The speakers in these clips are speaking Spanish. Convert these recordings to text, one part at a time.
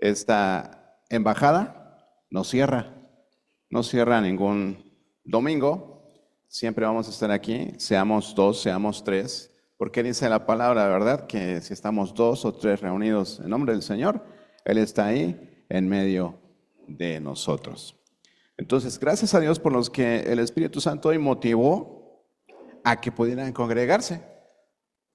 esta embajada no cierra ningún domingo. Siempre vamos a estar aquí, seamos 2, seamos 3, porque dice la palabra, ¿verdad? Que si estamos 2 o 3 reunidos en nombre del Señor, Él está ahí en medio de nosotros. Entonces, gracias a Dios por los que el Espíritu Santo hoy motivó a que pudieran congregarse,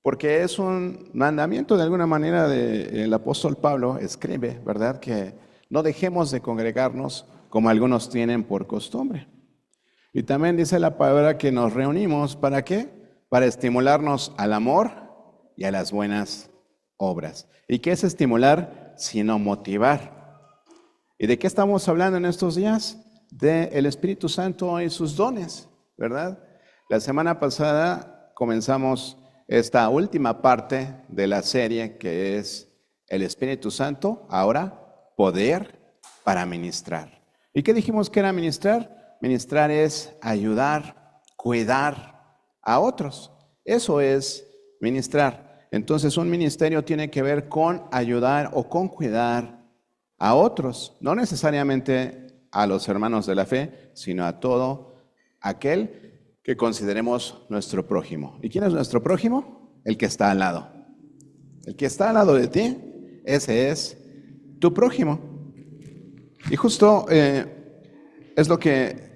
porque es un mandamiento de alguna manera del apóstol Pablo, escribe, ¿verdad? Que no dejemos de congregarnos como algunos tienen por costumbre. Y también dice la palabra que nos reunimos, ¿para qué? Para estimularnos al amor y a las buenas obras. ¿Y qué es estimular? Sino motivar. ¿Y de qué estamos hablando en estos días? Del Espíritu Santo y sus dones, ¿verdad? La semana pasada comenzamos esta última parte de la serie que es el Espíritu Santo, ahora poder para ministrar. ¿Y qué dijimos que era ministrar? Ministrar es ayudar, cuidar a otros. Eso es ministrar. Entonces un ministerio tiene que ver con ayudar o con cuidar a otros, no necesariamente a los hermanos de la fe, sino a todo aquel que consideremos nuestro prójimo. ¿Y quién es nuestro prójimo? El que está al lado. El que está al lado de ti, ese es tu prójimo. Y justo es lo que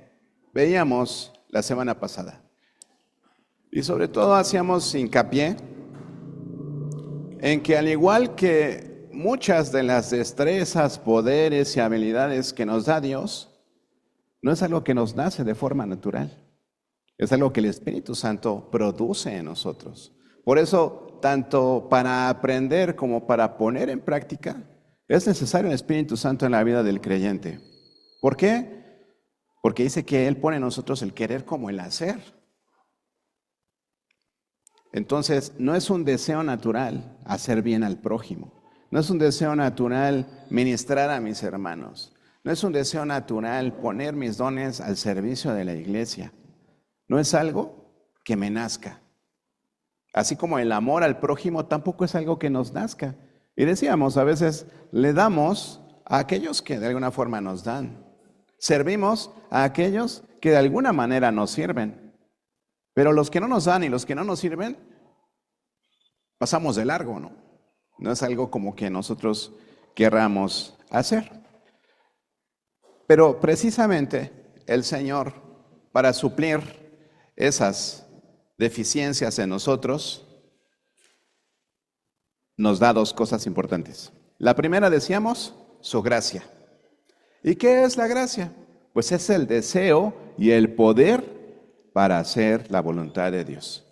veíamos la semana pasada. Y sobre todo hacíamos hincapié en que al igual que muchas de las destrezas, poderes y habilidades que nos da Dios, no es algo que nos nace de forma natural. Es algo que el Espíritu Santo produce en nosotros. Por eso, tanto para aprender como para poner en práctica, es necesario el Espíritu Santo en la vida del creyente. ¿Por qué? Porque dice que Él pone en nosotros el querer como el hacer. Entonces, no es un deseo natural hacer bien al prójimo. No es un deseo natural ministrar a mis hermanos. No es un deseo natural poner mis dones al servicio de la iglesia. No es algo que me nazca. Así como el amor al prójimo tampoco es algo que nos nazca. Y decíamos, a veces le damos a aquellos que de alguna forma nos dan. Servimos a aquellos que de alguna manera nos sirven. Pero los que no nos dan y los que no nos sirven, pasamos de largo, ¿no? No es algo como que nosotros querramos hacer. Pero precisamente el Señor, para suplir esas deficiencias en nosotros, nos da dos cosas importantes. La primera, decíamos, su gracia. ¿Y qué es la gracia? Pues es el deseo y el poder para hacer la voluntad de Dios.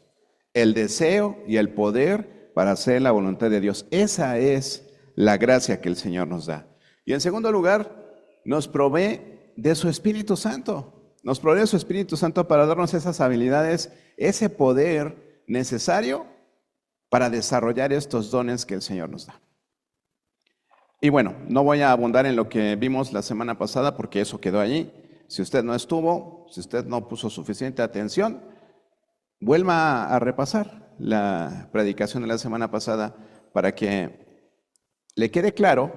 El deseo y el poder para hacer la voluntad de Dios. Esa es la gracia que el Señor nos da. Y en segundo lugar, nos provee de su Espíritu Santo. Nos provee de su Espíritu Santo para darnos esas habilidades, ese poder necesario para desarrollar estos dones que el Señor nos da. Y bueno, no voy a abundar en lo que vimos la semana pasada porque eso quedó allí. Si usted no estuvo, si usted no puso suficiente atención, vuelva a repasar la predicación de la semana pasada para que le quede claro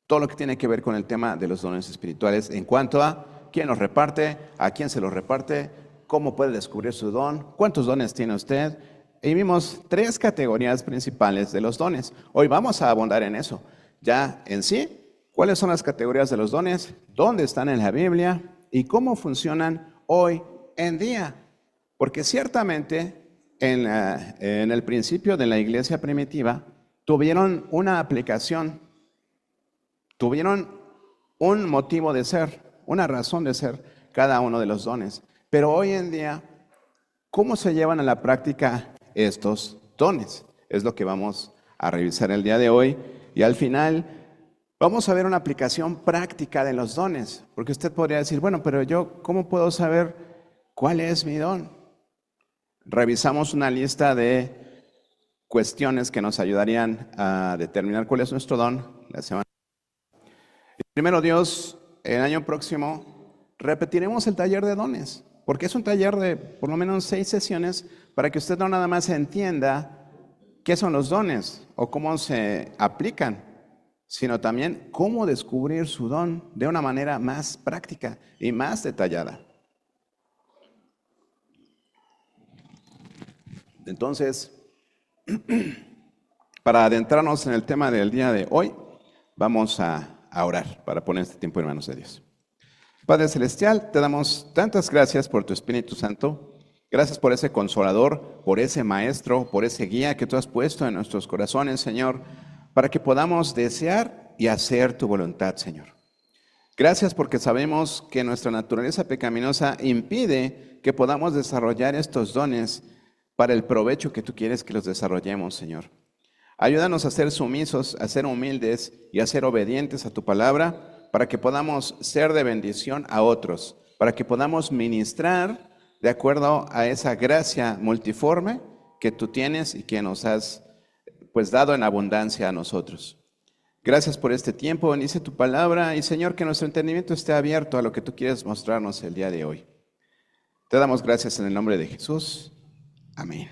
todo lo que tiene que ver con el tema de los dones espirituales en cuanto a quién los reparte, a quién se los reparte, cómo puede descubrir su don, cuántos dones tiene usted. Y vimos 3 categorías principales de los dones. Hoy vamos a abundar en eso. Ya en sí, ¿cuáles son las categorías de los dones? ¿Dónde están en la Biblia? ¿Y cómo funcionan hoy en día? Porque ciertamente en el principio de la iglesia primitiva tuvieron una aplicación, tuvieron un motivo de ser, una razón de ser cada uno de los dones. Pero hoy en día, ¿cómo se llevan a la práctica estos dones? Es lo que vamos a revisar el día de hoy. Y al final vamos a ver una aplicación práctica de los dones. Porque usted podría decir, bueno, pero yo, ¿cómo puedo saber cuál es mi don? Revisamos una lista de cuestiones que nos ayudarían a determinar cuál es nuestro don la semana. Primero Dios, el año próximo repetiremos el taller de dones, porque es un taller de por lo menos 6 sesiones para que usted no nada más entienda qué son los dones o cómo se aplican, sino también cómo descubrir su don de una manera más práctica y más detallada. Entonces, para adentrarnos en el tema del día de hoy, vamos a orar para poner este tiempo en manos de Dios. Padre Celestial, te damos tantas gracias por tu Espíritu Santo. Gracias por ese consolador, por ese maestro, por ese guía que tú has puesto en nuestros corazones, Señor, para que podamos desear y hacer tu voluntad, Señor. Gracias porque sabemos que nuestra naturaleza pecaminosa impide que podamos desarrollar estos dones para el provecho que tú quieres que los desarrollemos, Señor. Ayúdanos a ser sumisos, a ser humildes y a ser obedientes a tu palabra para que podamos ser de bendición a otros, para que podamos ministrar de acuerdo a esa gracia multiforme que tú tienes y que nos has pues dado en abundancia a nosotros. Gracias por este tiempo, bendice tu palabra y Señor, que nuestro entendimiento esté abierto a lo que tú quieres mostrarnos el día de hoy. Te damos gracias en el nombre de Jesús. Amén.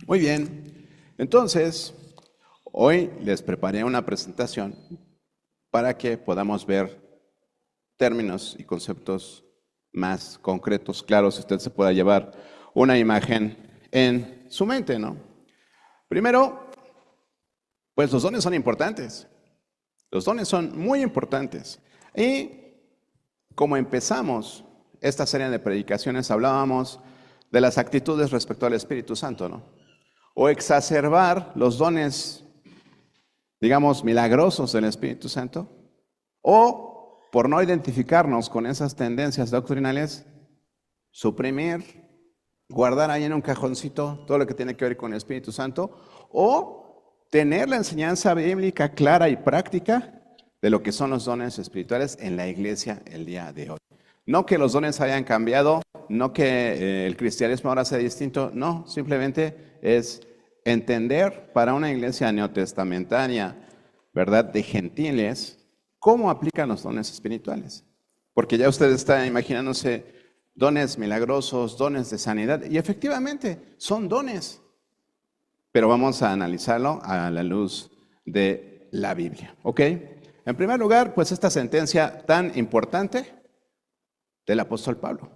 Muy bien, entonces hoy les preparé una presentación para que podamos ver términos y conceptos más concretos, claros, usted se pueda llevar una imagen en su mente, ¿no? Primero, pues los dones son importantes. Los dones son muy importantes. Y como empezamos esta serie de predicaciones, hablábamos de las actitudes respecto al Espíritu Santo, ¿no? O exacerbar los dones, digamos, milagrosos del Espíritu Santo, o por no identificarnos con esas tendencias doctrinales, suprimir, guardar ahí en un cajoncito todo lo que tiene que ver con el Espíritu Santo, o tener la enseñanza bíblica clara y práctica de lo que son los dones espirituales en la iglesia el día de hoy. No que los dones hayan cambiado, no que el cristianismo ahora sea distinto, no, simplemente es entender para una iglesia neotestamentaria, ¿verdad?, de gentiles, cómo aplican los dones espirituales. Porque ya usted está imaginándose dones milagrosos, dones de sanidad, y efectivamente son dones, pero vamos a analizarlo a la luz de la Biblia, ¿ok? En primer lugar, pues esta sentencia tan importante del apóstol Pablo.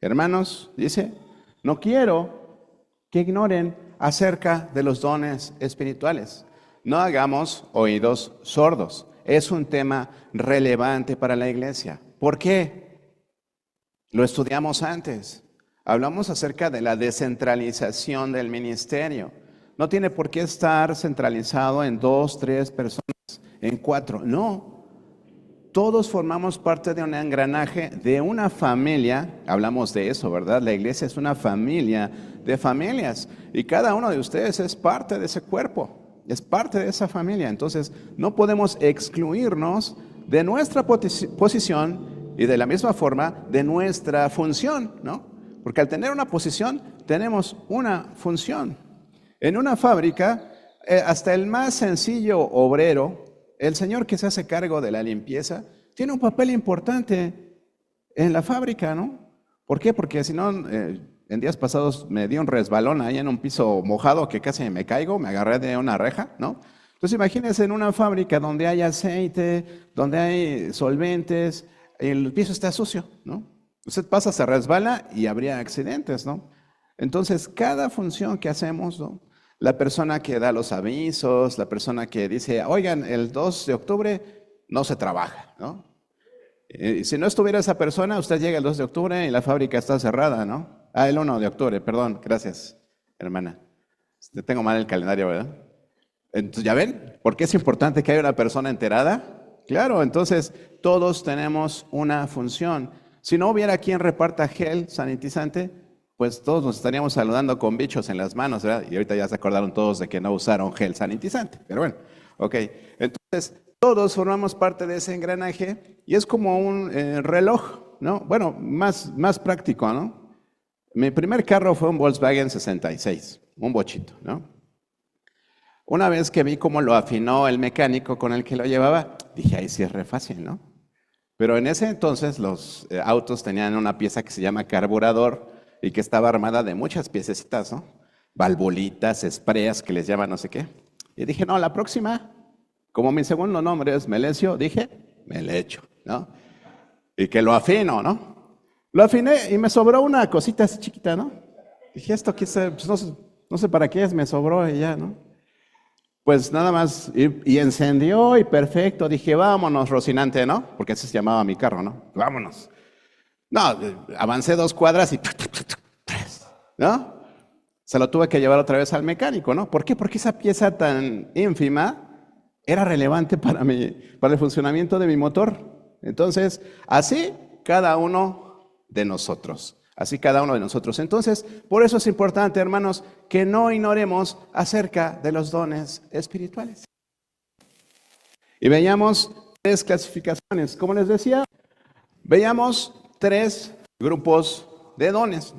Hermanos, dice, no quiero que ignoren acerca de los dones espirituales. No hagamos oídos sordos. Es un tema relevante para la iglesia. ¿Por qué? Lo estudiamos antes. Hablamos acerca de la descentralización del ministerio. No tiene por qué estar centralizado en 2, 3 personas, en 4. No. Todos formamos parte de un engranaje, de una familia. Hablamos de eso, ¿verdad? La iglesia es una familia de familias. Y cada uno de ustedes es parte de ese cuerpo. Es parte de esa familia. Entonces, no podemos excluirnos de nuestra posición y de la misma forma de nuestra función, ¿no? Porque al tener una posición, tenemos una función. En una fábrica, hasta el más sencillo obrero, el señor que se hace cargo de la limpieza, tiene un papel importante en la fábrica, ¿no? ¿Por qué? Porque si no, en días pasados me dio un resbalón ahí en un piso mojado que casi me caigo, me agarré de una reja, ¿no? Entonces imagínense en una fábrica donde hay aceite, donde hay solventes, el piso está sucio, ¿no? Usted pasa, se resbala y habría accidentes, ¿no? Entonces cada función que hacemos, ¿no? La persona que da los avisos, la persona que dice, oigan, el 2 de octubre no se trabaja, ¿no? Si no estuviera esa persona, usted llega el 2 de octubre y la fábrica está cerrada, ¿no? El 1 de octubre, perdón, gracias, hermana. Tengo mal el calendario, ¿verdad? Entonces, ¿ya ven? ¿Por qué es importante que haya una persona enterada? Claro, entonces todos tenemos una función. Si no hubiera quien reparta gel sanitizante, pues todos nos estaríamos saludando con bichos en las manos, ¿verdad? Y ahorita ya se acordaron todos de que no usaron gel sanitizante, pero bueno, ok. Entonces, todos formamos parte de ese engranaje y es como un reloj, ¿no? Bueno, más práctico, ¿no? Mi primer carro fue un Volkswagen 66, un bochito, ¿no? Una vez que vi cómo lo afinó el mecánico con el que lo llevaba, dije, ahí sí es re fácil, ¿no? Pero en ese entonces los autos tenían una pieza que se llama carburador y que estaba armada de muchas piececitas, ¿no? Valvulitas, espreas que les llaman no sé qué. Y dije, no, la próxima Como mi segundo nombre es Melesio, dije, me le echo, ¿no? Y que lo afino, ¿no? Lo afiné y me sobró una cosita así chiquita, ¿no? Dije, esto quise, pues no sé para qué es, me sobró y ya, ¿no? Pues nada más, y encendió y perfecto. Dije, vámonos, Rocinante, ¿no? Porque así se llamaba mi carro, ¿no? Vámonos. No, avancé 2 cuadras y, ¿no? Se lo tuve que llevar otra vez al mecánico, ¿no? ¿Por qué? Porque esa pieza tan ínfima era relevante para el funcionamiento de mi motor. Entonces, así cada uno de nosotros. Así cada uno de nosotros. Entonces, por eso es importante, hermanos, que no ignoremos acerca de los dones espirituales. Y veamos 3 clasificaciones. Como les decía, veamos 3 grupos de dones.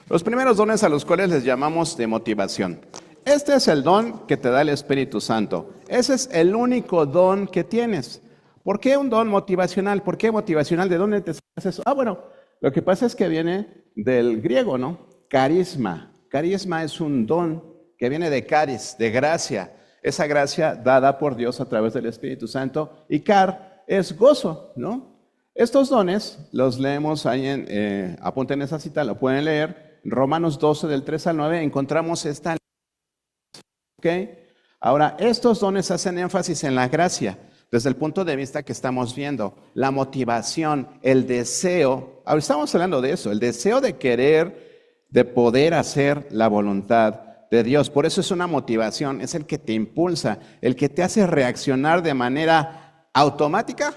Los primeros dones a los cuales les llamamos de motivación. Este es el don que te da el Espíritu Santo. Ese es el único don que tienes. ¿Por qué un don motivacional? ¿Por qué motivacional? ¿De dónde te sacas eso? Bueno, lo que pasa es que viene del griego, ¿no? Carisma. Carisma es un don que viene de caris, de gracia. Esa gracia dada por Dios a través del Espíritu Santo. Y car es gozo, ¿no? Estos dones los leemos ahí apunten esa cita, lo pueden leer. Romanos 12, del 3 al 9, encontramos esta. ¿Ok? Ahora, estos dones hacen énfasis en la gracia, desde el punto de vista que estamos viendo, la motivación, el deseo. Ahora estamos hablando de eso, el deseo de querer, de poder hacer la voluntad de Dios. Por eso es una motivación, es el que te impulsa, el que te hace reaccionar de manera automática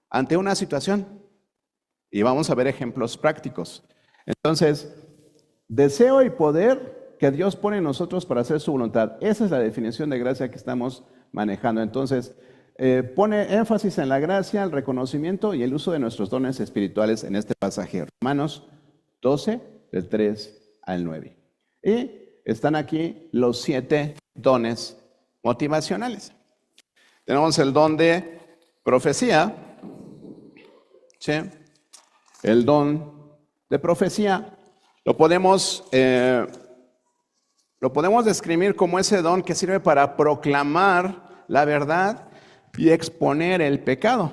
ante una situación. Y vamos a ver ejemplos prácticos. Entonces, deseo y poder que Dios pone en nosotros para hacer su voluntad. Esa es la definición de gracia que estamos manejando. Entonces, pone énfasis en la gracia, el reconocimiento y el uso de nuestros dones espirituales en este pasaje. Romanos 12, del 3 al 9. Y están aquí los 7 dones motivacionales. Tenemos el don de profecía, ¿sí? El don de profecía lo podemos describir como ese don que sirve para proclamar la verdad y exponer el pecado.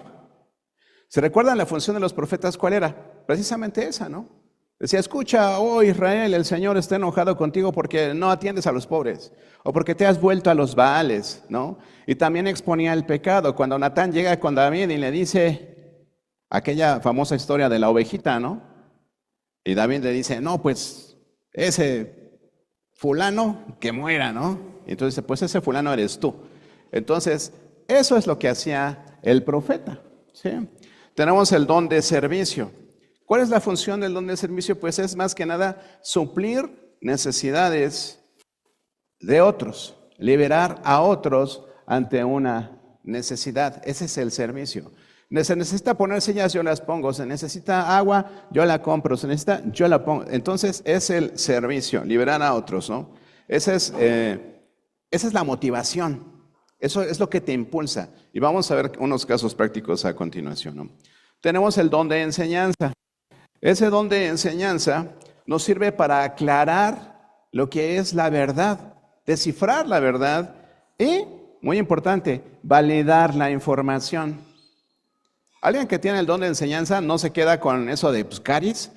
¿Se recuerdan la función de los profetas cuál era? Precisamente esa, ¿no? Decía, escucha, oh Israel, el Señor está enojado contigo porque no atiendes a los pobres o porque te has vuelto a los Baales, ¿no? Y también exponía el pecado. Cuando Natán llega con David y le dice aquella famosa historia de la ovejita, ¿no? Y David le dice, no, pues ese fulano que muera, ¿no? Y entonces dice, pues ese fulano eres tú. Entonces, eso es lo que hacía el profeta, ¿sí? Tenemos el don de servicio. ¿Cuál es la función del don de servicio? Pues es más que nada suplir necesidades de otros, liberar a otros ante una necesidad. Ese es el servicio. Se necesita poner sillas, yo las pongo. Se necesita agua, yo la compro. Se necesita, yo la pongo. Entonces es el servicio, liberar a otros, ¿no? Esa es la motivación. Eso es lo que te impulsa. Y vamos a ver unos casos prácticos a continuación, ¿no? Tenemos el don de enseñanza. Ese don de enseñanza nos sirve para aclarar lo que es la verdad, descifrar la verdad y, muy importante, validar la información. Alguien que tiene el don de enseñanza no se queda con eso de pues, carisma,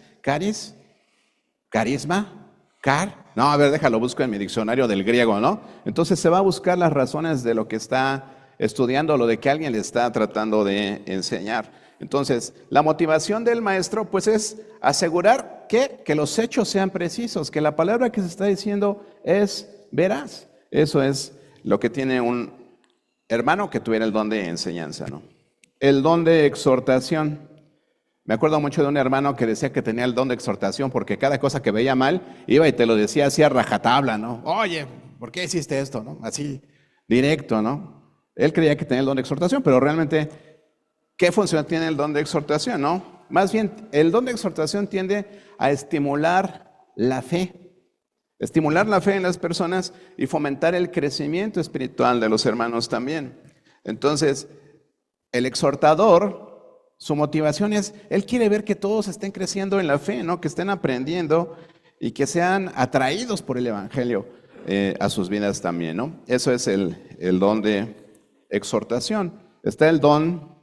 No, a ver, déjalo, busco en mi diccionario del griego, ¿no? Entonces se va a buscar las razones de lo que está estudiando, lo de que alguien le está tratando de enseñar. Entonces, la motivación del maestro, pues es asegurar que los hechos sean precisos, que la palabra que se está diciendo es veraz. Eso es lo que tiene un hermano que tuviera el don de enseñanza, ¿no? El don de exhortación. Me acuerdo mucho de un hermano que decía que tenía el don de exhortación porque cada cosa que veía mal, iba y te lo decía así a rajatabla, ¿no? Oye, ¿por qué hiciste esto, no? Así, directo, ¿no? Él creía que tenía el don de exhortación, pero realmente, ¿qué función tiene el don de exhortación, no? Más bien, el don de exhortación tiende a estimular la fe en las personas y fomentar el crecimiento espiritual de los hermanos también. Entonces, el exhortador, su motivación es, él quiere ver que todos estén creciendo en la fe, ¿no? Que estén aprendiendo y que sean atraídos por el Evangelio a sus vidas también, ¿no? Eso es el don de exhortación. Está el don,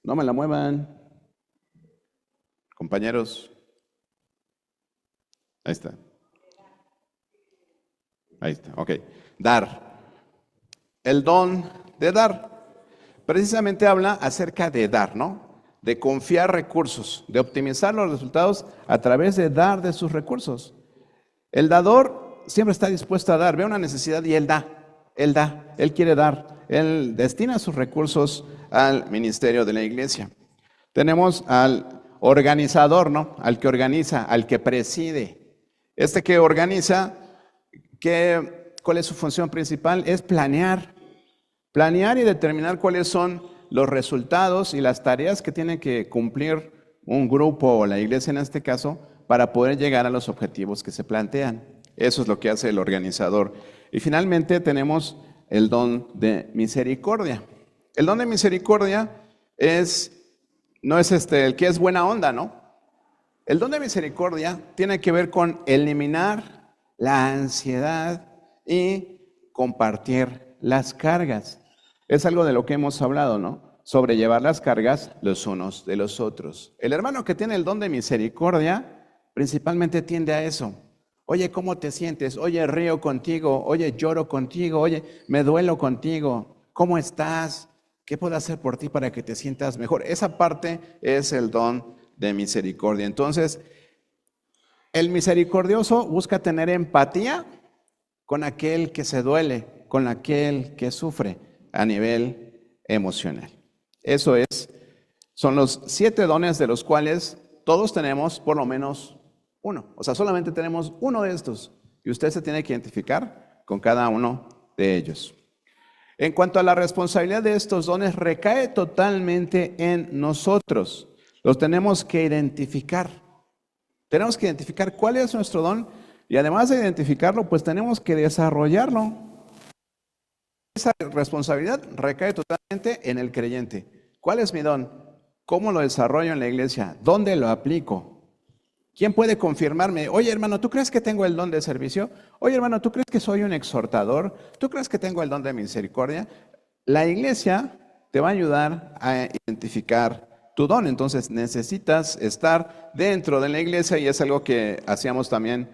no me la muevan, compañeros. Ahí está. Ahí está, ok. Dar. El don de dar. Precisamente habla acerca de dar, ¿no? De confiar recursos, de optimizar los resultados a través de dar de sus recursos. El dador siempre está dispuesto a dar, ve una necesidad y él da, él quiere dar, él destina sus recursos al ministerio de la iglesia. Tenemos al organizador, ¿no? Al que organiza, al que preside. Este que organiza, ¿cuál es su función principal? Es planear y determinar cuáles son los resultados y las tareas que tiene que cumplir un grupo o la iglesia en este caso para poder llegar a los objetivos que se plantean. Eso es lo que hace el organizador. Y finalmente tenemos el don de misericordia. El don de misericordia no es el que es buena onda, ¿no? El don de misericordia tiene que ver con eliminar la ansiedad y compartir las cargas. Es algo de lo que hemos hablado, ¿no? Sobrellevar las cargas los unos de los otros. El hermano que tiene el don de misericordia principalmente tiende a eso. Oye, ¿cómo te sientes? Oye, río contigo. Oye, lloro contigo. Oye, me duelo contigo. ¿Cómo estás? ¿Qué puedo hacer por ti para que te sientas mejor? Esa parte es el don de misericordia. Entonces, el misericordioso busca tener empatía con aquel que se duele, con aquel que sufre a nivel emocional. Eso son los 7 dones de los cuales todos tenemos por lo menos uno. O sea, solamente tenemos uno de estos y usted se tiene que identificar con cada uno de ellos. En cuanto a la responsabilidad de estos dones, recae totalmente en nosotros. Los tenemos que identificar. Tenemos que identificar cuál es nuestro don y además de identificarlo, pues tenemos que desarrollarlo. Esa responsabilidad recae totalmente en el creyente. ¿Cuál es mi don? ¿Cómo lo desarrollo en la iglesia? ¿Dónde lo aplico? ¿Quién puede confirmarme? Oye, hermano, ¿tú crees que tengo el don de servicio? Oye, hermano, ¿tú crees que soy un exhortador? ¿Tú crees que tengo el don de misericordia? La iglesia te va a ayudar a identificar tu don. Entonces necesitas estar dentro de la iglesia y es algo que hacíamos también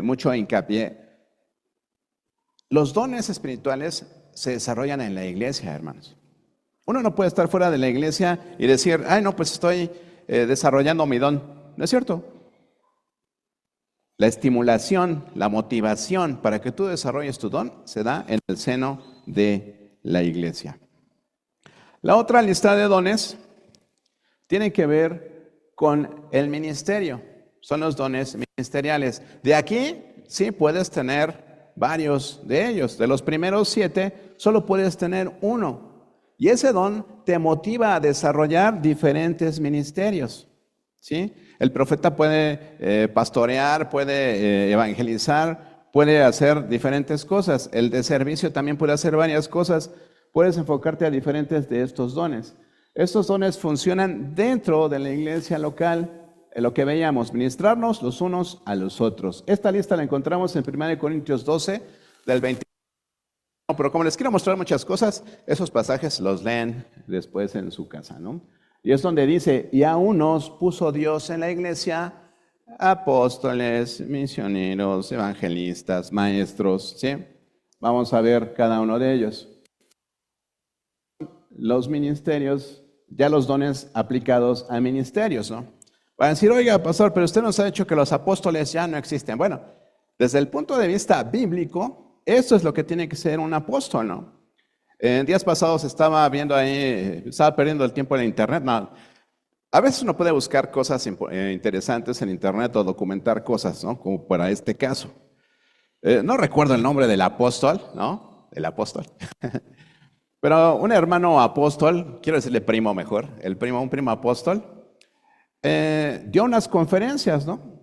mucho hincapié. Los dones espirituales se desarrollan en la iglesia, hermanos. Uno no puede estar fuera de la iglesia y decir, ay, no, pues estoy desarrollando mi don. ¿No es cierto? La estimulación, la motivación para que tú desarrolles tu don se da en el seno de la iglesia. La otra lista de dones tiene que ver con el ministerio. Son los dones ministeriales. De aquí, sí, puedes tener varios de ellos. De los primeros 7, solo puedes tener uno. Y ese don te motiva a desarrollar diferentes ministerios. ¿Sí? El profeta puede pastorear, puede evangelizar, puede hacer diferentes cosas. El de servicio también puede hacer varias cosas. Puedes enfocarte a diferentes de estos dones. Estos dones funcionan dentro de la iglesia local, en lo que veíamos, ministrarnos los unos a los otros. Esta lista la encontramos en 1 Corintios 12, del 20. Pero como les quiero mostrar muchas cosas, esos pasajes los leen después en su casa, ¿no? Y es donde dice, y a unos puso Dios en la iglesia, apóstoles, misioneros, evangelistas, maestros, ¿sí? Vamos a ver cada uno de ellos. Los ministerios, ya los dones aplicados a ministerios, ¿no? Van a decir, oiga, pastor, pero usted nos ha dicho que los apóstoles ya no existen. Bueno, desde el punto de vista bíblico, esto es lo que tiene que ser un apóstol, ¿no? En días pasados estaba viendo ahí, estaba perdiendo el tiempo en internet. No, a veces uno puede buscar cosas interesantes en internet o documentar cosas, ¿no? Como para este caso. No recuerdo el nombre del apóstol, ¿no? El apóstol. Pero un hermano apóstol, quiero decirle primo mejor, un primo apóstol, dio unas conferencias, ¿no?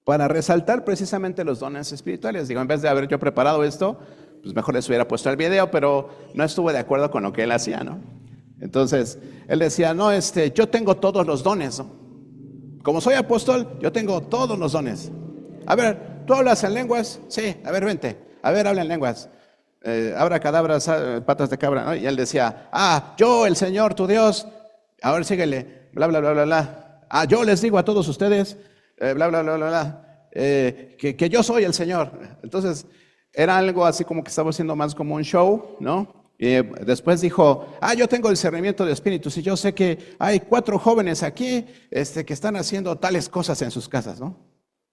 Para resaltar precisamente los dones espirituales. Digo, en vez de haber yo preparado esto, pues mejor les hubiera puesto el video, pero no estuve de acuerdo con lo que él hacía, ¿no? Entonces, él decía, no, yo tengo todos los dones, ¿no? Como soy apóstol, yo tengo todos los dones. A ver, ¿tú hablas en lenguas? Sí, a ver, vente. A ver, habla en lenguas. abra cadabras, patas de cabra, ¿no? Y él decía, yo, el Señor, tu Dios, ahora síguele, bla, bla, bla, bla, bla. Yo les digo a todos ustedes, bla, bla, bla, bla, bla, que yo soy el Señor. Entonces, era algo así como que estaba haciendo más como un show, ¿no? Y después dijo, yo tengo discernimiento de espíritus y yo sé que hay 4 jóvenes aquí que están haciendo tales cosas en sus casas, ¿no?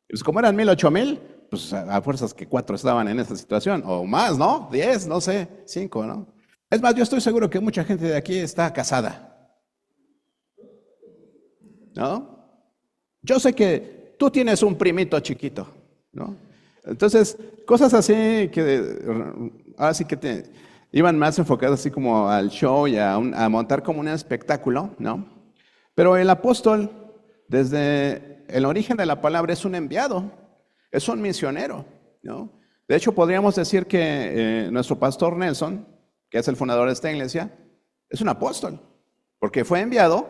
Pues como eran 1,000, 8,000, pues a fuerzas que 4 estaban en esa situación, o más, ¿no? 10, no sé, 5, ¿no? Es más, yo estoy seguro que mucha gente de aquí está casada, ¿no? Yo sé que tú tienes un primito chiquito, ¿no? Entonces, cosas así que ahora sí que iban más enfocadas así como al show y a montar como un espectáculo, ¿no? Pero el apóstol, desde el origen de la palabra, es un enviado, es un misionero, ¿no? De hecho, podríamos decir que nuestro pastor Nelson, que es el fundador de esta iglesia, es un apóstol, porque fue enviado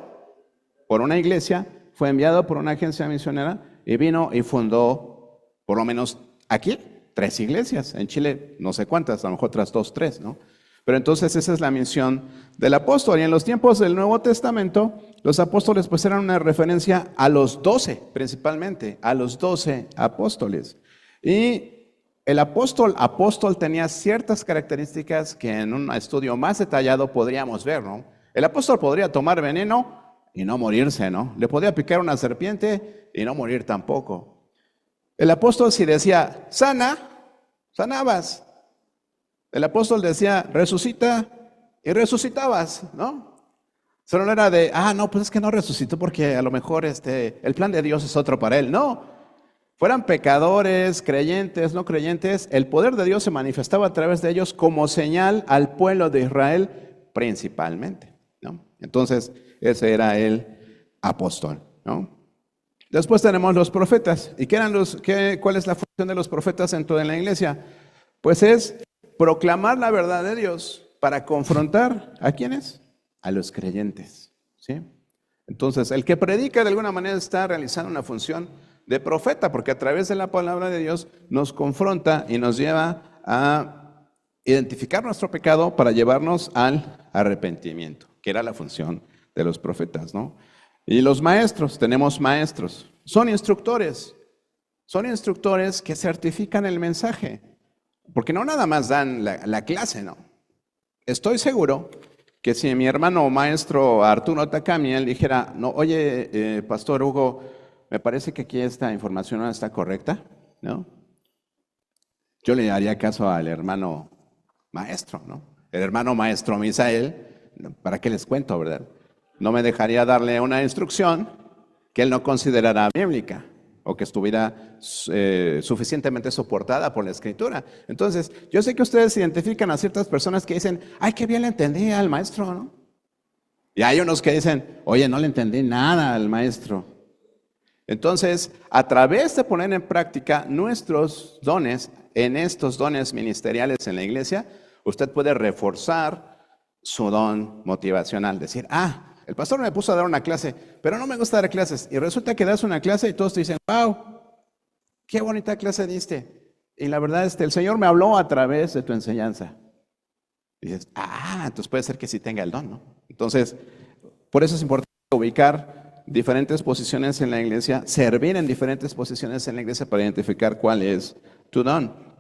por una iglesia, fue enviado por una agencia misionera y vino y fundó, por lo menos aquí, 3 iglesias. En Chile, no sé cuántas, a lo mejor otras 2, 3, ¿no? Pero entonces esa es la misión del apóstol. Y en los tiempos del Nuevo Testamento, los apóstoles pues eran una referencia a los 12, principalmente, a los 12 apóstoles. Y el apóstol tenía ciertas características que en un estudio más detallado podríamos ver, ¿no? El apóstol podría tomar veneno y no morirse, ¿no? Le podía picar una serpiente y no morir tampoco. El apóstol si decía, sanabas. El apóstol decía, resucita y resucitabas, ¿no? Solo no era de, no, pues es que no resucitó porque a lo mejor el plan de Dios es otro para él. No, fueran pecadores, creyentes, no creyentes, el poder de Dios se manifestaba a través de ellos como señal al pueblo de Israel principalmente, ¿no? Entonces, ese era el apóstol, ¿no? Después tenemos los profetas. ¿Y cuál es la función de los profetas en toda la iglesia? Pues es proclamar la verdad de Dios para confrontar ¿a quiénes? A los creyentes, ¿sí? Entonces, el que predica de alguna manera está realizando una función de profeta, porque a través de la palabra de Dios nos confronta y nos lleva a identificar nuestro pecado para llevarnos al arrepentimiento, que era la función de los profetas, ¿no? Y los maestros, tenemos maestros, son instructores que certifican el mensaje, porque no nada más dan la clase, ¿no? Estoy seguro que si mi hermano maestro Arturo Takami, él dijera, no, oye, Pastor Hugo, me parece que aquí esta información no está correcta, ¿no? Yo le haría caso al hermano maestro, ¿no? El hermano maestro Misael, ¿para qué les cuento, verdad? No me dejaría darle una instrucción que él no considerara bíblica o que estuviera suficientemente soportada por la Escritura. Entonces, yo sé que ustedes identifican a ciertas personas que dicen, ay, qué bien le entendí al maestro, ¿no? Y hay unos que dicen, oye, no le entendí nada al maestro. Entonces, a través de poner en práctica nuestros dones, en estos dones ministeriales en la iglesia, usted puede reforzar su don motivacional. Decir, el pastor me puso a dar una clase, pero no me gusta dar clases. Y resulta que das una clase y todos te dicen, wow, qué bonita clase diste. Y la verdad es que el Señor me habló a través de tu enseñanza. Y dices, entonces puede ser que sí tenga el don, ¿no? Entonces, por eso es importante ubicar diferentes posiciones en la iglesia, servir en diferentes posiciones en la iglesia para identificar cuál es tu don.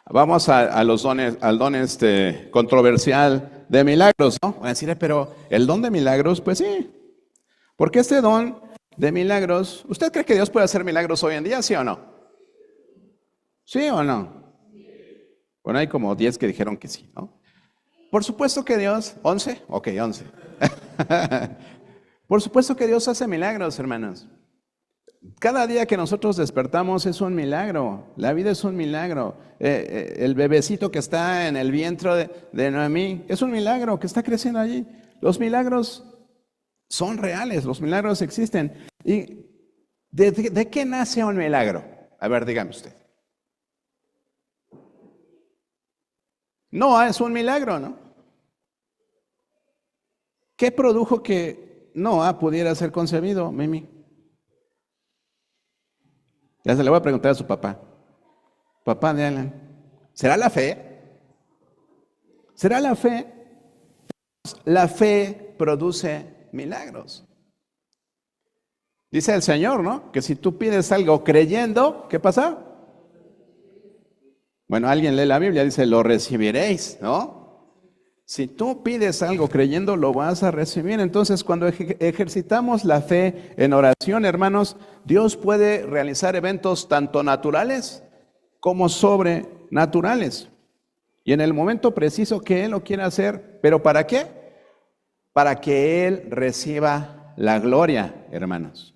Vamos a los dones, al don controversial de milagros, ¿no? Van a decir, pero el don de milagros, pues sí. Porque este don de milagros, ¿usted cree que Dios puede hacer milagros hoy en día, sí o no? ¿Sí o no? Bueno, hay como 10 que dijeron que sí, ¿no? Por supuesto que Dios, 11, ok, 11. Por supuesto que Dios hace milagros, hermanos. Cada día que nosotros despertamos es un milagro, la vida es un milagro. El bebecito que está en el vientre de Noemí es un milagro que está creciendo allí. Los milagros son reales, los milagros existen. ¿Y de qué nace un milagro? A ver, dígame usted. Noah es un milagro, ¿no? ¿Qué produjo que Noah pudiera ser concebido, Mimi? Ya se le voy a preguntar a su papá. Papá de Alan, ¿será la fe? Será la fe. La fe produce milagros. Dice el Señor, ¿no? Que si tú pides algo creyendo, ¿qué pasa? Bueno, alguien lee la Biblia, dice, lo recibiréis, ¿no? Si tú pides algo creyendo, lo vas a recibir. Entonces, cuando ejercitamos la fe en oración, hermanos, Dios puede realizar eventos tanto naturales como sobrenaturales. Y en el momento preciso que Él lo quiere hacer, ¿pero para qué? Para que Él reciba la gloria, hermanos.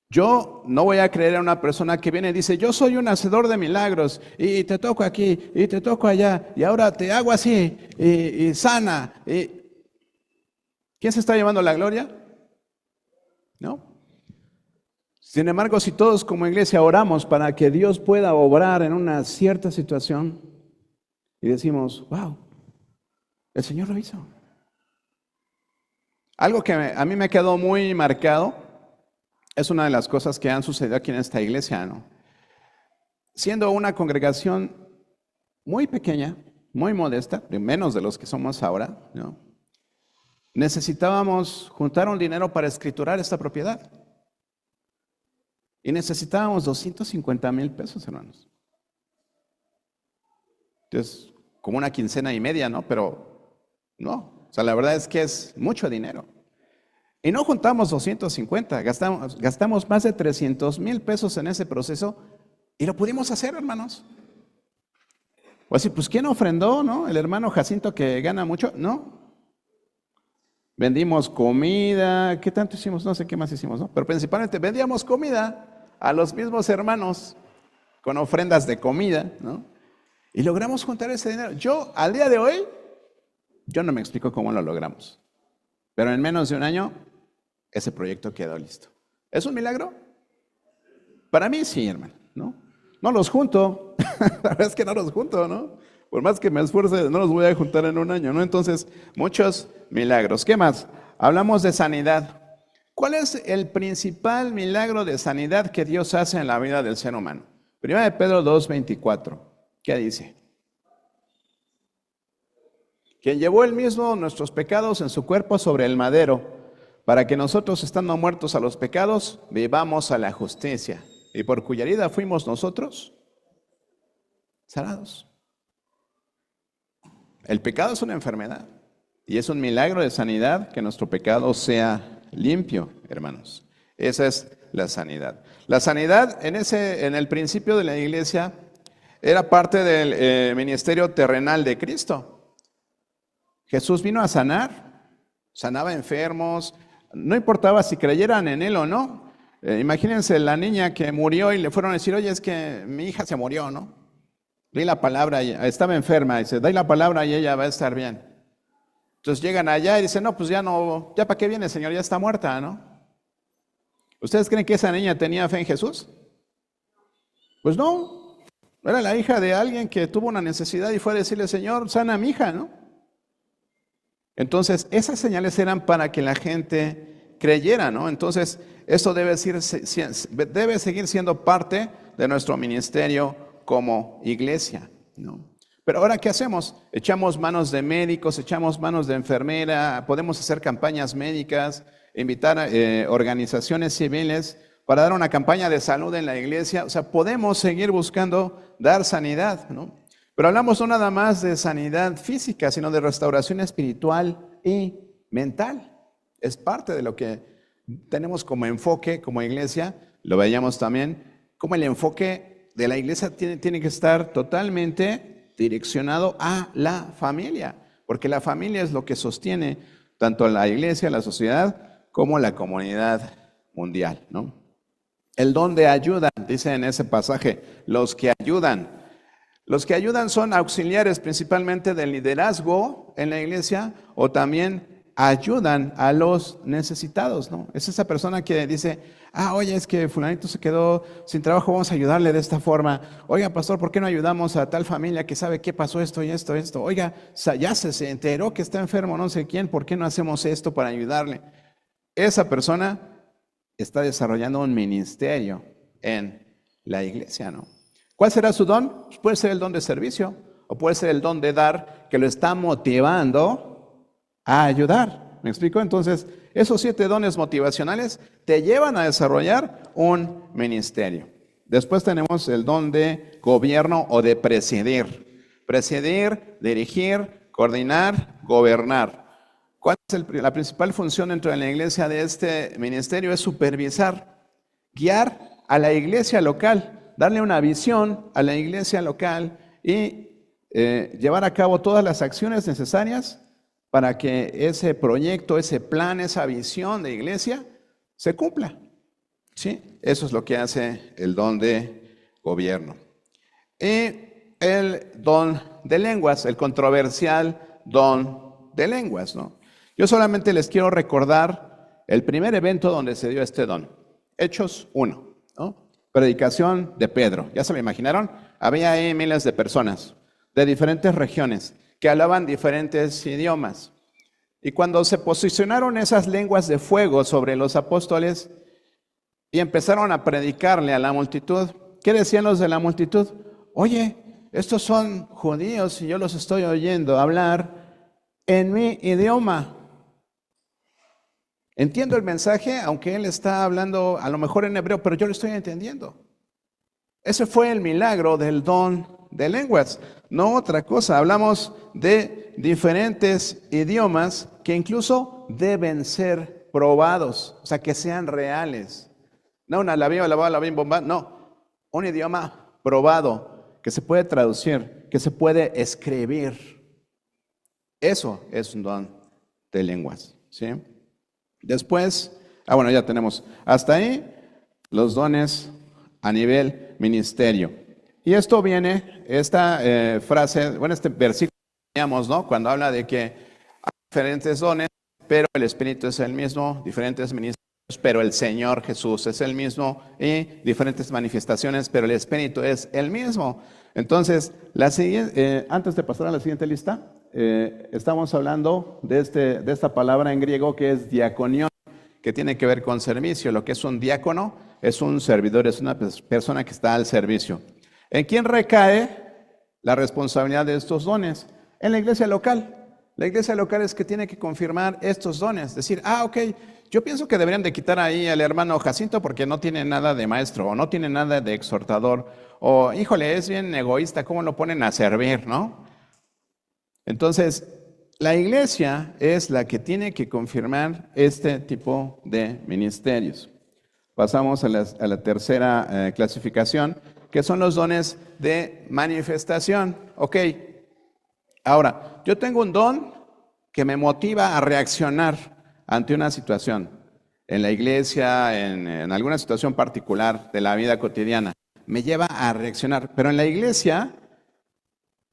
Yo no voy a creer en una persona que viene y dice, yo soy un hacedor de milagros, y te toco aquí, y te toco allá, y ahora te hago así, y sana. ¿Quién se está llevando la gloria? ¿No? Sin embargo, si todos como iglesia oramos para que Dios pueda obrar en una cierta situación, y decimos, wow, el Señor lo hizo. Algo que a mí me quedó muy marcado, es una de las cosas que han sucedido aquí en esta iglesia, ¿no? Siendo una congregación muy pequeña, muy modesta, de menos de los que somos ahora, ¿no? Necesitábamos juntar un dinero para escriturar esta propiedad. Y necesitábamos 250,000 pesos, hermanos. Entonces, como una quincena y media, ¿no? Pero no, o sea, la verdad es que es mucho dinero. Y no juntamos 250, gastamos más de 300,000 pesos en ese proceso y lo pudimos hacer, hermanos. O así, pues ¿quién ofrendó, no? El hermano Jacinto que gana mucho, no. Vendimos comida, ¿qué tanto hicimos? No sé qué más hicimos, ¿no? Pero principalmente vendíamos comida a los mismos hermanos con ofrendas de comida, ¿no? Y logramos juntar ese dinero. Yo, al día de hoy, yo no me explico cómo lo logramos. Pero en menos de un año, ese proyecto quedó listo. ¿Es un milagro? Para mí sí, hermano, ¿no? No los junto, la verdad es que no los junto, ¿no? Por más que me esfuerce, no los voy a juntar en un año, ¿no? Entonces, muchos milagros. ¿Qué más? Hablamos de sanidad. ¿Cuál es el principal milagro de sanidad que Dios hace en la vida del ser humano? Primera de Pedro 2:24. ¿Qué dice? Quien llevó él mismo nuestros pecados en su cuerpo sobre el madero, para que nosotros, estando muertos a los pecados, vivamos a la justicia, y por cuya herida fuimos nosotros sanados. El pecado es una enfermedad, y es un milagro de sanidad que nuestro pecado sea limpio, hermanos. Esa es la sanidad. La sanidad en el principio de la iglesia era parte del ministerio terrenal de Cristo. Jesús vino a sanar, sanaba enfermos, no importaba si creyeran en Él o no. Imagínense la niña que murió y le fueron a decir, oye, es que mi hija se murió, ¿no? Di la palabra, estaba enferma, dice, da la palabra y ella va a estar bien. Entonces llegan allá y dicen, no, pues ya no, ya para qué viene, Señor, ya está muerta, ¿no? ¿Ustedes creen que esa niña tenía fe en Jesús? Pues no, era la hija de alguien que tuvo una necesidad y fue a decirle, Señor, sana a mi hija, ¿no? Entonces, esas señales eran para que la gente creyera, ¿no? Entonces, eso debe seguir siendo parte de nuestro ministerio como iglesia, ¿no? Pero ahora, ¿qué hacemos? Echamos manos de médicos, echamos manos de enfermera, podemos hacer campañas médicas, invitar a organizaciones civiles para dar una campaña de salud en la iglesia. O sea, podemos seguir buscando dar sanidad, ¿no? Pero hablamos no nada más de sanidad física, sino de restauración espiritual y mental. Es parte de lo que tenemos como enfoque, como iglesia. Lo veíamos también, como el enfoque de la iglesia tiene que estar totalmente direccionado a la familia, porque la familia es lo que sostiene tanto la iglesia, la sociedad, como la comunidad mundial, ¿no? El don de ayuda, dice en ese pasaje, los que ayudan. Los que ayudan son auxiliares principalmente del liderazgo en la iglesia o también ayudan a los necesitados, ¿no? Es esa persona que dice, oye, es que fulanito se quedó sin trabajo, vamos a ayudarle de esta forma. Oiga, pastor, ¿por qué no ayudamos a tal familia que sabe qué pasó esto y esto, esto? Oiga, ya se enteró que está enfermo no sé quién, ¿por qué no hacemos esto para ayudarle? Esa persona está desarrollando un ministerio en la iglesia, ¿no? ¿Cuál será su don? Puede ser el don de servicio O puede ser el don de dar que lo está motivando a ayudar. ¿Me explico? Entonces, esos 7 dones motivacionales te llevan a desarrollar un ministerio. Después tenemos el don de gobierno o de presidir. Presidir, dirigir, coordinar, gobernar. ¿Cuál es la principal función dentro de la iglesia de este ministerio? Es supervisar, guiar a la iglesia local, darle una visión a la iglesia local y llevar a cabo todas las acciones necesarias para que ese proyecto, ese plan, esa visión de iglesia se cumpla. ¿Sí? Eso es lo que hace el don de gobierno. Y el don de lenguas, el controversial don de lenguas, ¿no? Yo solamente les quiero recordar el primer evento donde se dio este don. Hechos 1, ¿no? Predicación de Pedro. ¿Ya se lo imaginaron? Había ahí miles de personas de diferentes regiones que hablaban diferentes idiomas. Y cuando se posicionaron esas lenguas de fuego sobre los apóstoles y empezaron a predicarle a la multitud, ¿qué decían los de la multitud? Oye, estos son judíos y yo los estoy oyendo hablar en mi idioma. Entiendo el mensaje, aunque él está hablando a lo mejor en hebreo, pero yo lo estoy entendiendo. Ese fue el milagro del don de lenguas, no otra cosa. Hablamos de diferentes idiomas que incluso deben ser probados, o sea, que sean reales. No una la bomba, no, un idioma probado, que se puede traducir, que se puede escribir. Eso es un don de lenguas, ¿sí? Después, bueno, ya tenemos hasta ahí los dones a nivel ministerio. Y esto viene, esta frase, bueno, este versículo que teníamos, ¿no? Cuando habla de que hay diferentes dones, pero el Espíritu es el mismo, diferentes ministerios, pero el Señor Jesús es el mismo, y diferentes manifestaciones, pero el Espíritu es el mismo. Entonces, antes de pasar a la siguiente lista, estamos hablando de esta palabra en griego que es diaconión, que tiene que ver con servicio. Lo que es un diácono es un servidor, es una persona que está al servicio. ¿En quién recae la responsabilidad de estos dones? En la iglesia local. La iglesia local es que tiene que confirmar estos dones. Decir, ok, yo pienso que deberían de quitar ahí al hermano Jacinto porque no tiene nada de maestro o no tiene nada de exhortador. O, híjole, es bien egoísta, ¿cómo lo ponen a servir, no? Entonces, la iglesia es la que tiene que confirmar este tipo de ministerios. Pasamos a la tercera clasificación, que son los dones de manifestación. Ok, ahora, yo tengo un don que me motiva a reaccionar ante una situación, en la iglesia, en alguna situación particular de la vida cotidiana. Me lleva a reaccionar, pero en la iglesia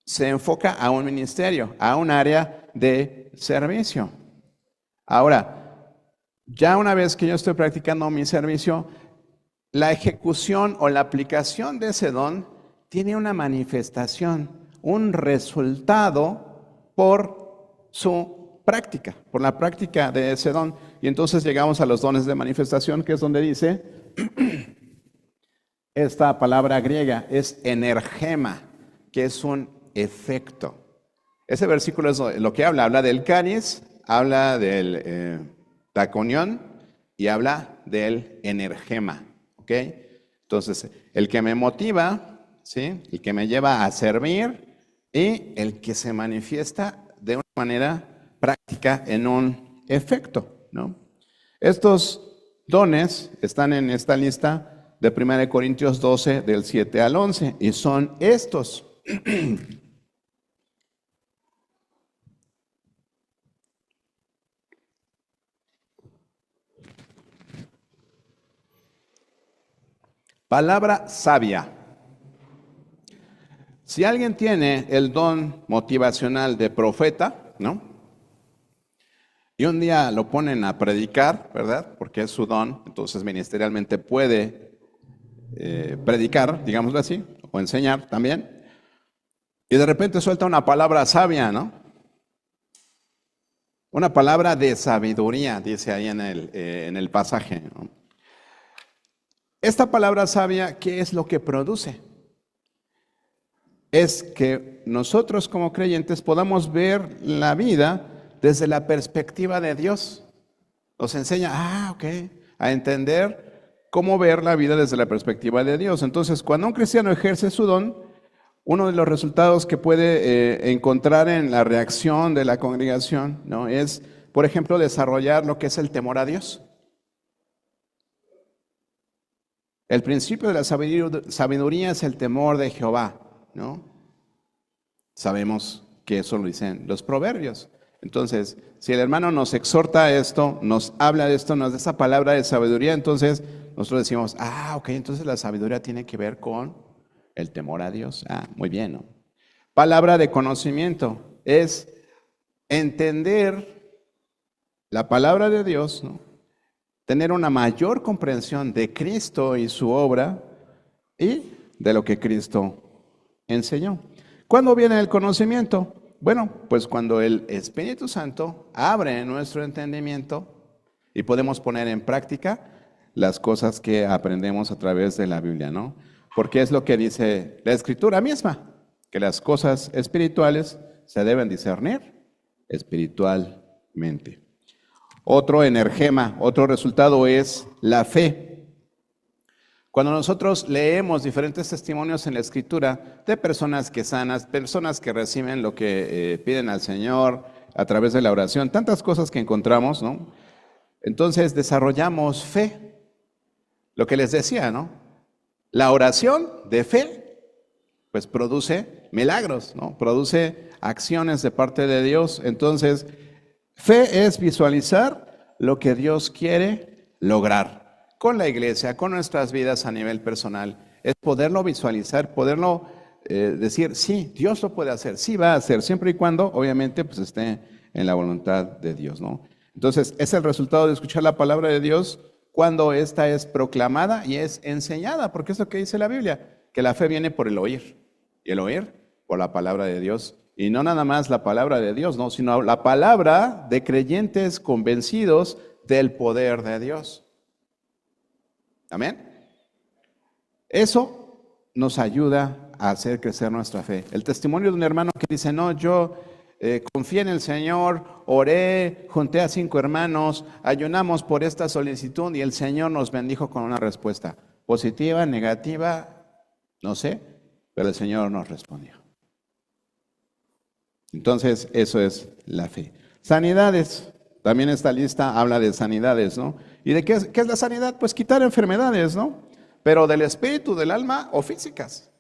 se enfoca a un ministerio, a un área de servicio. Ahora, ya una vez que yo estoy practicando mi servicio, la ejecución o la aplicación de ese don tiene una manifestación, un resultado por su práctica, por la práctica de ese don. Y entonces llegamos a los dones de manifestación, que es donde dice, esta palabra griega es energema, que es un efecto. Ese versículo es lo que habla del cáliz, habla del taconión y habla del energema. ¿Ok? Entonces, el que me motiva, ¿sí? El que me lleva a servir y el que se manifiesta de una manera práctica en un efecto, ¿no? Estos dones están en esta lista de 1 Corintios 12, del 7 al 11, y son estos. Palabra sabia. Si alguien tiene el don motivacional de profeta, ¿no? Y un día lo ponen a predicar, ¿verdad? Porque es su don, entonces ministerialmente puede predicar, digámoslo así, o enseñar también. Y de repente suelta una palabra sabia, ¿no? Una palabra de sabiduría, dice ahí en el pasaje, ¿no? Esta palabra sabia, ¿qué es lo que produce? es que nosotros como creyentes podamos ver la vida desde la perspectiva de Dios. Nos enseña, ok, a entender cómo ver la vida desde la perspectiva de Dios. Entonces, cuando un cristiano ejerce su don, uno de los resultados que puede encontrar en la reacción de la congregación, ¿no?, es, por ejemplo, desarrollar lo que es el temor a Dios. El principio de la sabiduría es el temor de Jehová, ¿no? Sabemos que eso lo dicen los proverbios. Entonces, si el hermano nos exhorta a esto, nos habla de esto, nos da esa palabra de sabiduría, entonces nosotros decimos, ok, entonces la sabiduría tiene que ver con el temor a Dios. Muy bien, ¿no? Palabra de conocimiento es entender la palabra de Dios, ¿no?, tener una mayor comprensión de Cristo y su obra y de lo que Cristo enseñó. ¿Cuándo viene el conocimiento? Bueno, pues cuando el Espíritu Santo abre nuestro entendimiento y podemos poner en práctica las cosas que aprendemos a través de la Biblia, ¿no? Porque es lo que dice la Escritura misma, que las cosas espirituales se deben discernir espiritualmente. Otro energema, otro resultado es la fe. Cuando nosotros leemos diferentes testimonios en la Escritura de personas que sanas, personas que reciben lo que piden al Señor a través de la oración, tantas cosas que encontramos, ¿no? Entonces desarrollamos fe. Lo que les decía, ¿no? La oración de fe, pues produce milagros, ¿no? Produce acciones de parte de Dios. Entonces, fe es visualizar lo que Dios quiere lograr con la iglesia, con nuestras vidas a nivel personal. Es poderlo visualizar, poderlo decir, sí, Dios lo puede hacer, sí va a hacer, siempre y cuando, obviamente, pues esté en la voluntad de Dios, ¿no? Entonces, es el resultado de escuchar la palabra de Dios cuando esta es proclamada y es enseñada, porque es lo que dice la Biblia, que la fe viene por el oír, y el oír por la palabra de Dios. Y no nada más la palabra de Dios, no, sino la palabra de creyentes convencidos del poder de Dios. Amén. Eso nos ayuda a hacer crecer nuestra fe. El testimonio de un hermano que dice, no, yo confié en el Señor, oré, junté a 5 hermanos, ayunamos por esta solicitud y el Señor nos bendijo con una respuesta positiva, negativa, no sé, pero el Señor nos respondió. Entonces, eso es la fe. Sanidades. También esta lista habla de sanidades, ¿no? ¿Y de qué es la sanidad? Pues quitar enfermedades, ¿no? Pero del espíritu, del alma o físicas.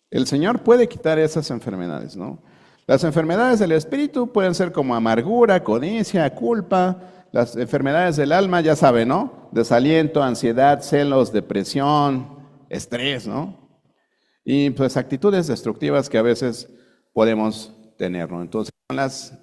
El Señor puede quitar esas enfermedades, ¿no? Las enfermedades del espíritu pueden ser como amargura, codicia, culpa. Las enfermedades del alma, ya saben, ¿no? Desaliento, ansiedad, celos, depresión, estrés, ¿no? Y pues actitudes destructivas que a veces podemos tener, ¿no? Entonces,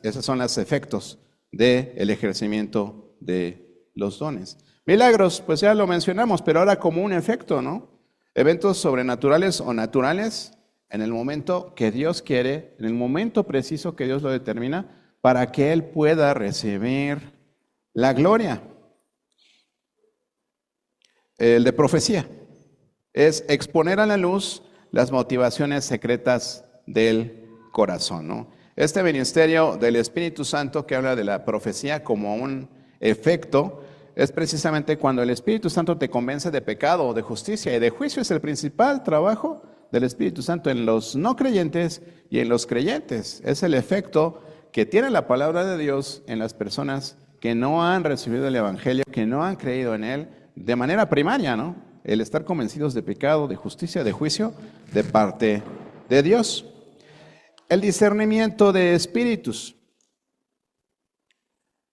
esos son los efectos del ejercimiento de los dones. Milagros, pues ya lo mencionamos, pero ahora como un efecto, ¿no? Eventos sobrenaturales o naturales en el momento que Dios quiere, en el momento preciso que Dios lo determina, para que Él pueda recibir la gloria. El de profecía es exponer a la luz las motivaciones secretas del corazón, ¿no? Este ministerio del Espíritu Santo que habla de la profecía como un efecto es precisamente cuando el Espíritu Santo te convence de pecado, de justicia y de juicio. Es el principal trabajo del Espíritu Santo en los no creyentes y en los creyentes. Es el efecto que tiene la palabra de Dios en las personas que no han recibido el Evangelio, que no han creído en Él de manera primaria, ¿no? El estar convencidos de pecado, de justicia, de juicio de parte de Dios. El discernimiento de espíritus.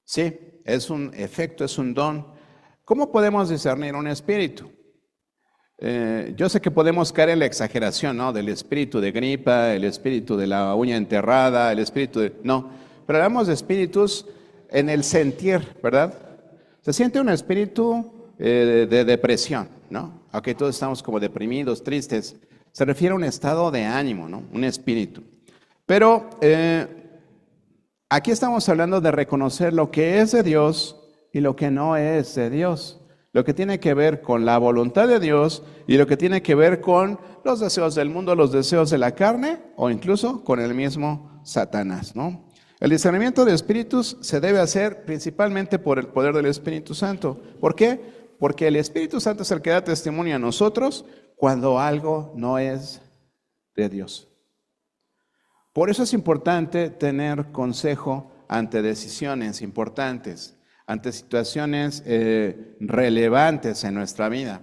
Sí, es un efecto, es un don. ¿Cómo podemos discernir un espíritu? Yo sé que podemos caer en la exageración, ¿no? Del espíritu de gripa, el espíritu de la uña enterrada, el espíritu de... No, pero hablamos de espíritus en el sentir, ¿verdad? Se siente un espíritu de depresión, ¿no? Aunque todos estamos como deprimidos, tristes. Se refiere a un estado de ánimo, ¿no? Un espíritu. Pero aquí estamos hablando de reconocer lo que es de Dios y lo que no es de Dios. lo que tiene que ver con la voluntad de Dios y lo que tiene que ver con los deseos del mundo, los deseos de la carne o incluso con el mismo Satanás, ¿no? El discernimiento de espíritus se debe hacer principalmente por el poder del Espíritu Santo. ¿Por qué? Porque el Espíritu Santo es el que da testimonio a nosotros cuando algo no es de Dios. Por eso es importante tener consejo ante decisiones importantes, ante situaciones relevantes en nuestra vida.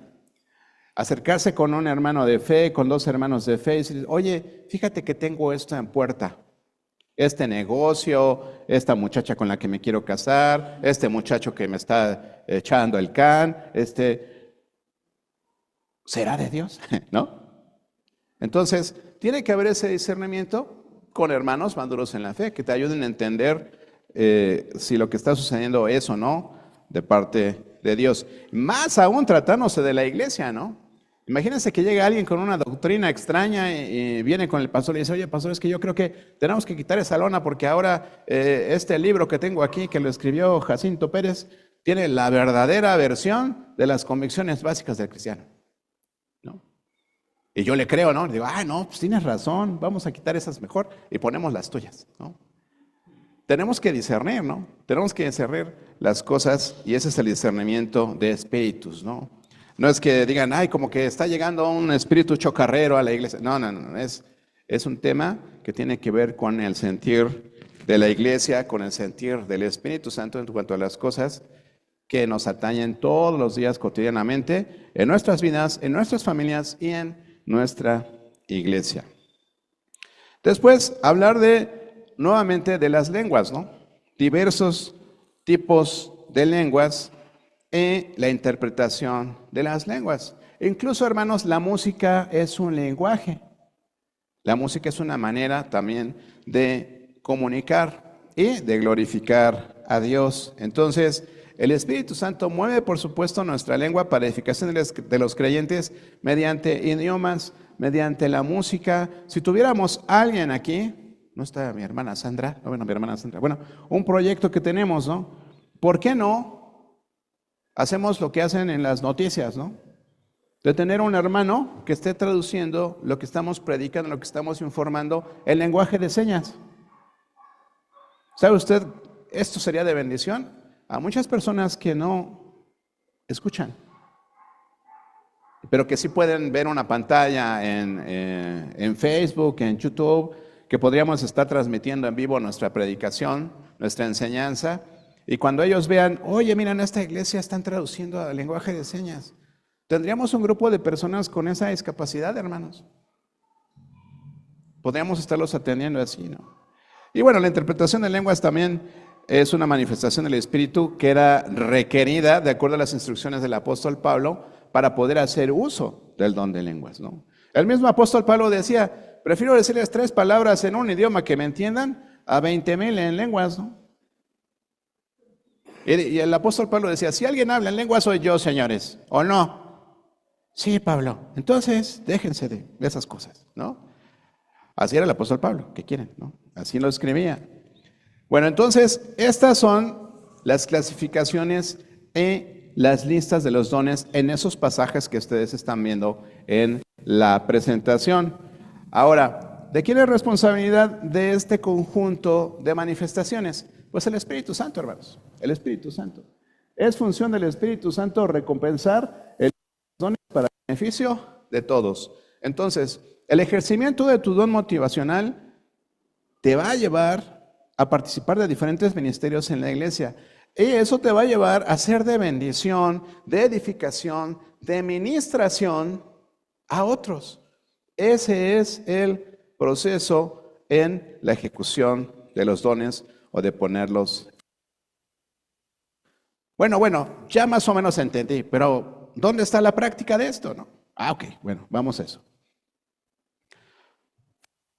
Acercarse con un hermano de fe, con dos hermanos de fe y decir, oye, fíjate que tengo esto en puerta. Este negocio, esta muchacha con la que me quiero casar, este muchacho que me está echando el can, ¿será de Dios? ¿No? Entonces, tiene que haber ese discernimiento con hermanos maduros en la fe, que te ayuden a entender si lo que está sucediendo es o no de parte de Dios. Más aún tratándose de la iglesia, ¿no? Imagínense que llega alguien con una doctrina extraña y viene con el pastor y dice, oye, pastor, es que yo creo que tenemos que quitar esa lona porque ahora este libro que tengo aquí, que lo escribió Jacinto Pérez, tiene la verdadera versión de las convicciones básicas del cristiano, ¿no? Y yo le creo, ¿no? Le digo, no, pues tienes razón, vamos a quitar esas mejor y ponemos las tuyas, ¿no? Tenemos que discernir, ¿no? Tenemos que discernir las cosas y ese es el discernimiento de espíritus, ¿no? No es que digan, como que está llegando un espíritu chocarrero a la iglesia. No, es un tema que tiene que ver con el sentir de la iglesia, con el sentir del Espíritu Santo en cuanto a las cosas que nos atañen todos los días cotidianamente en nuestras vidas, en nuestras familias y en nuestra iglesia. Después, hablar nuevamente de las lenguas, ¿no? Diversos tipos de lenguas y la interpretación de las lenguas. Incluso, hermanos, la música es un lenguaje. La música es una manera también de comunicar y de glorificar a Dios. Entonces, el Espíritu Santo mueve, por supuesto, nuestra lengua para edificación de los creyentes mediante idiomas, mediante la música. Si tuviéramos alguien aquí, no está mi hermana Sandra, bueno, un proyecto que tenemos, ¿no? ¿Por qué no hacemos lo que hacen en las noticias, ¿no? De tener un hermano que esté traduciendo lo que estamos predicando, lo que estamos informando, el lenguaje de señas. ¿Sabe usted? Esto sería de bendición a muchas personas que no escuchan, pero que sí pueden ver una pantalla en Facebook, en YouTube, que podríamos estar transmitiendo en vivo nuestra predicación, nuestra enseñanza. Y cuando ellos vean, oye, mira, en esta iglesia están traduciendo al lenguaje de señas. Tendríamos un grupo de personas con esa discapacidad, hermanos. Podríamos estarlos atendiendo así, ¿no? Y bueno, la interpretación de lenguas también es una manifestación del Espíritu que era requerida, de acuerdo a las instrucciones del apóstol Pablo, para poder hacer uso del don de lenguas, ¿no? El mismo apóstol Pablo decía, prefiero decirles 3 palabras en un idioma que me entiendan a 20,000 en lenguas, ¿no? Y el apóstol Pablo decía, si alguien habla en lengua soy yo, señores, ¿o no? Sí, Pablo. Entonces, déjense de esas cosas, ¿no? Así era el apóstol Pablo, ¿qué quieren, no? Así lo escribía. Bueno, entonces, estas son las clasificaciones y las listas de los dones en esos pasajes que ustedes están viendo en la presentación. Ahora, ¿de quién es responsabilidad de este conjunto de manifestaciones? Pues el Espíritu Santo, hermanos, el Espíritu Santo. Es función del Espíritu Santo recompensar el don para el beneficio de todos. Entonces, el ejercimiento de tu don motivacional te va a llevar a participar de diferentes ministerios en la iglesia. Y eso te va a llevar a ser de bendición, de edificación, de ministración a otros. Ese es el proceso en la ejecución de los dones o de ponerlos. Bueno, ya más o menos entendí, pero ¿dónde está la práctica de esto, no? Ok, bueno, vamos a eso.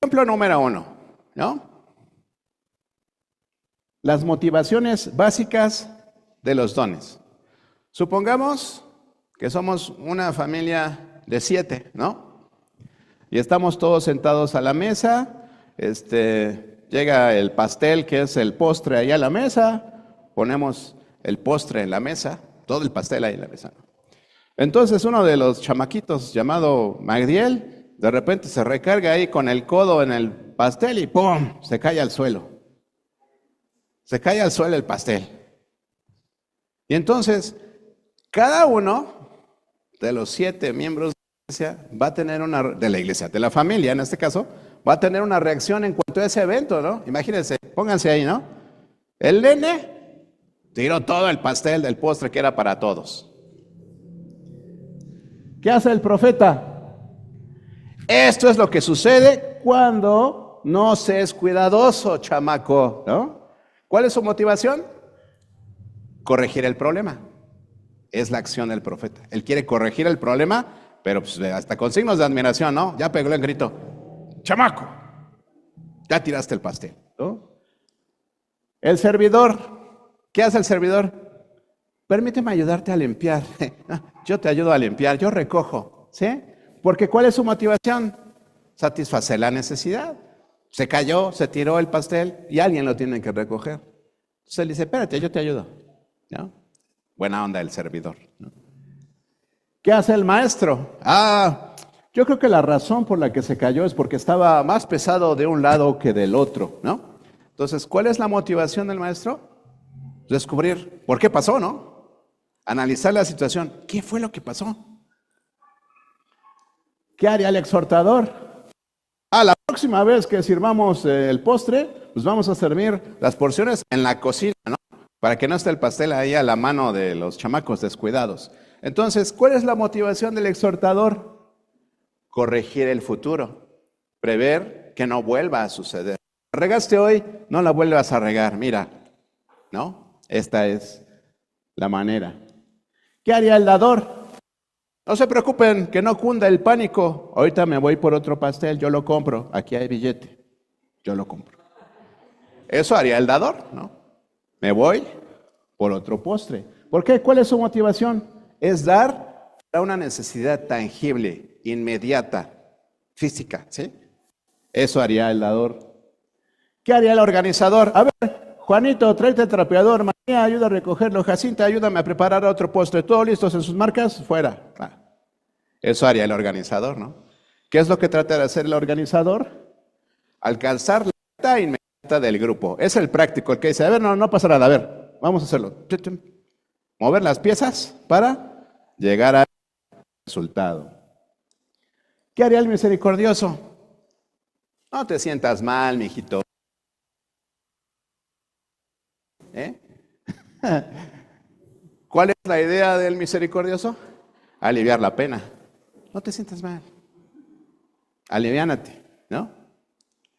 Ejemplo número 1, ¿no? Las motivaciones básicas de los dones. Supongamos que somos una familia de 7, ¿no? Y estamos todos sentados a la mesa, llega el pastel, que es el postre, ahí a la mesa, ponemos el postre en la mesa, todo el pastel ahí en la mesa. Entonces uno de los chamaquitos llamado Magdiel, de repente se recarga ahí con el codo en el pastel y ¡pum! Se cae al suelo. Se cae al suelo el pastel. Y entonces, cada uno de los 7 miembros de la iglesia va a tener de la familia en este caso, va a tener una reacción en cuanto a ese evento, ¿no? Imagínense, pónganse ahí, ¿no? El nene tiró todo el pastel del postre que era para todos. ¿Qué hace el profeta? Esto es lo que sucede cuando no se es cuidadoso, chamaco, ¿no? ¿Cuál es su motivación? Corregir el problema. Es la acción del profeta. Él quiere corregir el problema, pero pues hasta con signos de admiración, ¿no? Ya pegó el grito. Chamaco, ya tiraste el pastel, ¿no? El servidor, ¿qué hace el servidor? Permíteme ayudarte a limpiar. Yo te ayudo a limpiar, yo recojo, ¿sí? Porque ¿cuál es su motivación? Satisfacer la necesidad. Se cayó, se tiró el pastel y alguien lo tiene que recoger. Entonces él dice, espérate, yo te ayudo, ¿no? Buena onda el servidor, ¿no? ¿Qué hace el maestro? Yo creo que la razón por la que se cayó es porque estaba más pesado de un lado que del otro, ¿no? Entonces, ¿cuál es la motivación del maestro? Descubrir por qué pasó, ¿no? Analizar la situación. ¿Qué fue lo que pasó? ¿Qué haría el exhortador? La próxima vez que sirvamos el postre, pues vamos a servir las porciones en la cocina, ¿no? Para que no esté el pastel ahí a la mano de los chamacos descuidados. Entonces, ¿cuál es la motivación del exhortador? Corregir el futuro, prever que no vuelva a suceder. Regaste hoy, no la vuelvas a regar, mira, ¿no? Esta es la manera. ¿Qué haría el dador? No se preocupen, que no cunda el pánico. Ahorita me voy por otro pastel, yo lo compro, aquí hay billete, yo lo compro. Eso haría el dador, ¿no? Me voy por otro postre. ¿Por qué? ¿Cuál es su motivación? Es dar a una necesidad tangible, inmediata, física, ¿sí? Eso haría el dador. ¿Qué haría el organizador? A ver, Juanito, tráete el trapeador, María, ayuda a recogerlo, Jacinta, ayúdame a preparar otro postre. ¿Todos listos en sus marcas? Fuera. Eso haría el organizador, ¿no? ¿Qué es lo que trata de hacer el organizador? Alcanzar la meta inmediata del grupo. Es el práctico, el que dice, a ver, no pasa nada, a ver, vamos a hacerlo. Mover las piezas para llegar al resultado. ¿Qué haría el misericordioso? No te sientas mal, mijito. ¿Cuál es la idea del misericordioso? Aliviar la pena. No te sientas mal. Aliviánate, ¿no?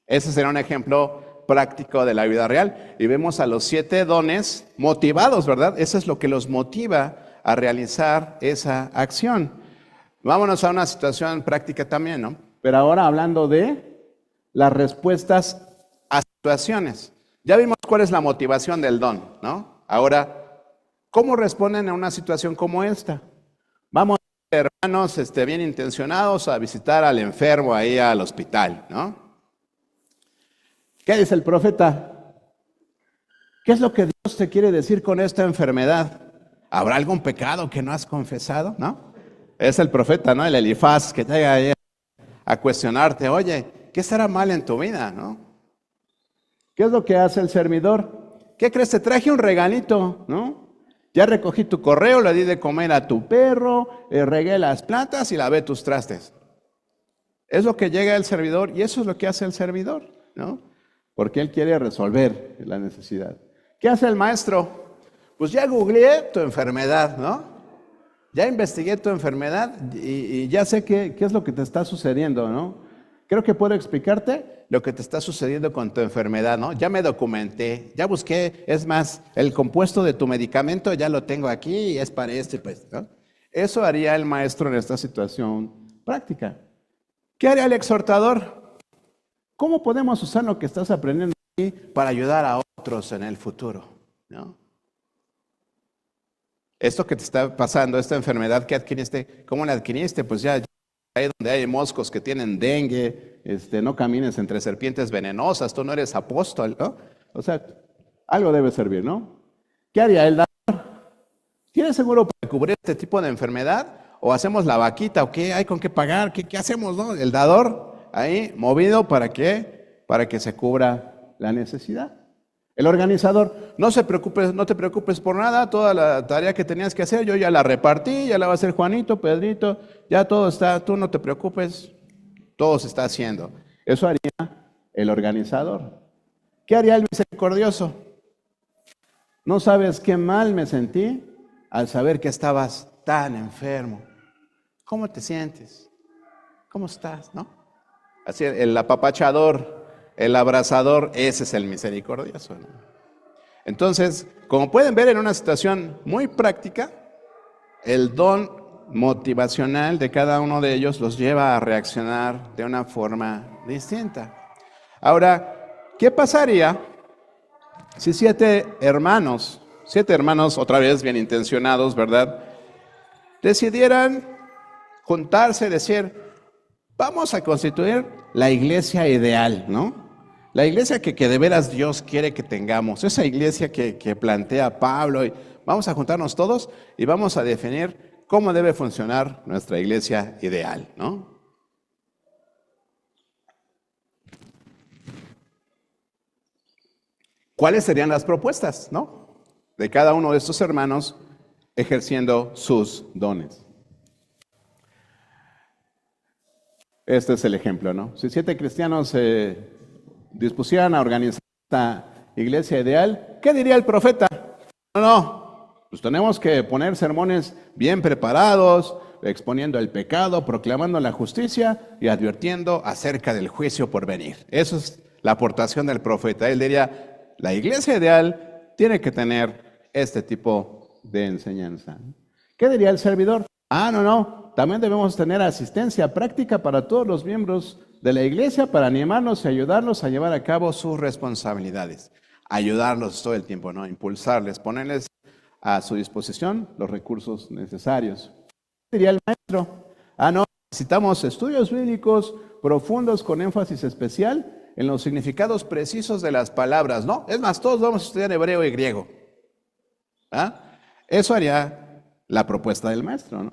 Ese será un ejemplo práctico de la vida real. Y vemos a los 7 dones motivados, ¿verdad? Eso es lo que los motiva a realizar esa acción. Vámonos a una situación práctica también, ¿no? Pero ahora hablando de las respuestas a situaciones. Ya vimos cuál es la motivación del don, ¿no? Ahora, ¿cómo responden a una situación como esta? Vamos, hermanos, bien intencionados a visitar al enfermo ahí al hospital, ¿no? ¿Qué dice el profeta? ¿Qué es lo que Dios te quiere decir con esta enfermedad? ¿Habrá algún pecado que no has confesado? ¿No? Es el profeta, ¿no? El Elifaz que llega ahí a cuestionarte, oye, ¿qué estará mal en tu vida, no? ¿Qué es lo que hace el servidor? ¿Qué crees? Te traje un regalito, ¿no? Ya recogí tu correo, le di de comer a tu perro, regué las plantas y lavé tus trastes. Es lo que llega el servidor y eso es lo que hace el servidor, ¿no? Porque él quiere resolver la necesidad. ¿Qué hace el maestro? Pues ya googleé tu enfermedad, ¿no? Ya investigué tu enfermedad y ya sé qué es lo que te está sucediendo, ¿no? Creo que puedo explicarte lo que te está sucediendo con tu enfermedad, ¿no? Ya me documenté, ya busqué, es más, el compuesto de tu medicamento ya lo tengo aquí y es para pues, ¿no? Eso haría el maestro en esta situación práctica. ¿Qué haría el exhortador? ¿Cómo podemos usar lo que estás aprendiendo aquí para ayudar a otros en el futuro, ¿no? Esto que te está pasando, esta enfermedad que adquiriste, ¿cómo la adquiriste? Pues ya ahí donde hay moscos que tienen dengue, no camines entre serpientes venenosas, tú no eres apóstol, ¿no? O sea, algo debe servir, ¿no? ¿Qué haría el dador? ¿Tienes seguro para cubrir este tipo de enfermedad? ¿O hacemos la vaquita? ¿O qué hay con qué pagar? ¿Qué hacemos, no? El dador ahí movido ¿para qué? Para que se cubra la necesidad. El organizador, no se preocupes, no te preocupes por nada, toda la tarea que tenías que hacer, yo ya la repartí, ya la va a hacer Juanito, Pedrito, ya todo está, tú no te preocupes, todo se está haciendo. Eso haría el organizador. ¿Qué haría el misericordioso? No sabes qué mal me sentí al saber que estabas tan enfermo. ¿Cómo te sientes? ¿Cómo estás? ¿No? Así, el apapachador, el abrazador, ese es el misericordioso, ¿no? Entonces, como pueden ver en una situación muy práctica, el don motivacional de cada uno de ellos los lleva a reaccionar de una forma distinta. Ahora, ¿qué pasaría si siete hermanos otra vez bien intencionados, ¿verdad?, decidieran juntarse y decir, vamos a constituir la iglesia ideal, ¿no? La iglesia que de veras Dios quiere que tengamos, esa iglesia que plantea Pablo, y vamos a juntarnos todos y vamos a definir cómo debe funcionar nuestra iglesia ideal, ¿no? ¿Cuáles serían las propuestas, no?, de cada uno de estos hermanos ejerciendo sus dones? Este es el ejemplo, ¿no? Si 7 cristianos se dispusieran a organizar esta iglesia ideal, ¿qué diría el profeta? No, pues tenemos que poner sermones bien preparados, exponiendo el pecado, proclamando la justicia y advirtiendo acerca del juicio por venir. Eso es la aportación del profeta. Él diría, la iglesia ideal tiene que tener este tipo de enseñanza. ¿Qué diría el servidor? No, también debemos tener asistencia práctica para todos los miembros de la iglesia para animarlos y ayudarlos a llevar a cabo sus responsabilidades. Ayudarlos todo el tiempo, ¿no? Impulsarles, ponerles a su disposición los recursos necesarios. ¿Qué diría el maestro? No, necesitamos estudios bíblicos profundos con énfasis especial en los significados precisos de las palabras, ¿no? Es más, todos vamos a estudiar hebreo y griego. Eso haría la propuesta del maestro, ¿no?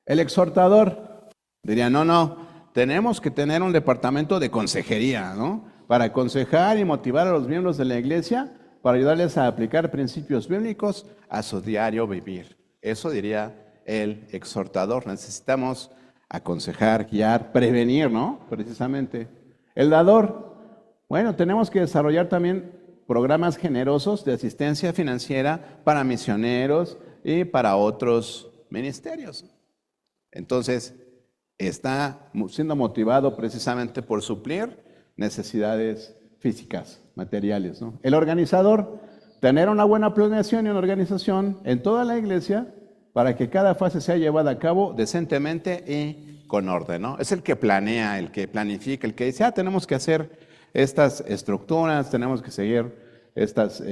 El exhortador diría, no, tenemos que tener un departamento de consejería, ¿no?, para aconsejar y motivar a los miembros de la iglesia para ayudarles a aplicar principios bíblicos a su diario vivir. Eso diría el exhortador. Necesitamos aconsejar, guiar, prevenir, ¿no?, precisamente. El dador, bueno, tenemos que desarrollar también programas generosos de asistencia financiera para misioneros y para otros ministerios. Entonces, está siendo motivado precisamente por suplir necesidades físicas, materiales, ¿no? El organizador, tener una buena planeación y una organización en toda la iglesia para que cada fase sea llevada a cabo decentemente y con orden, ¿no? Es el que planea, el que planifica, el que dice, tenemos que hacer estas estructuras, tenemos que seguir estas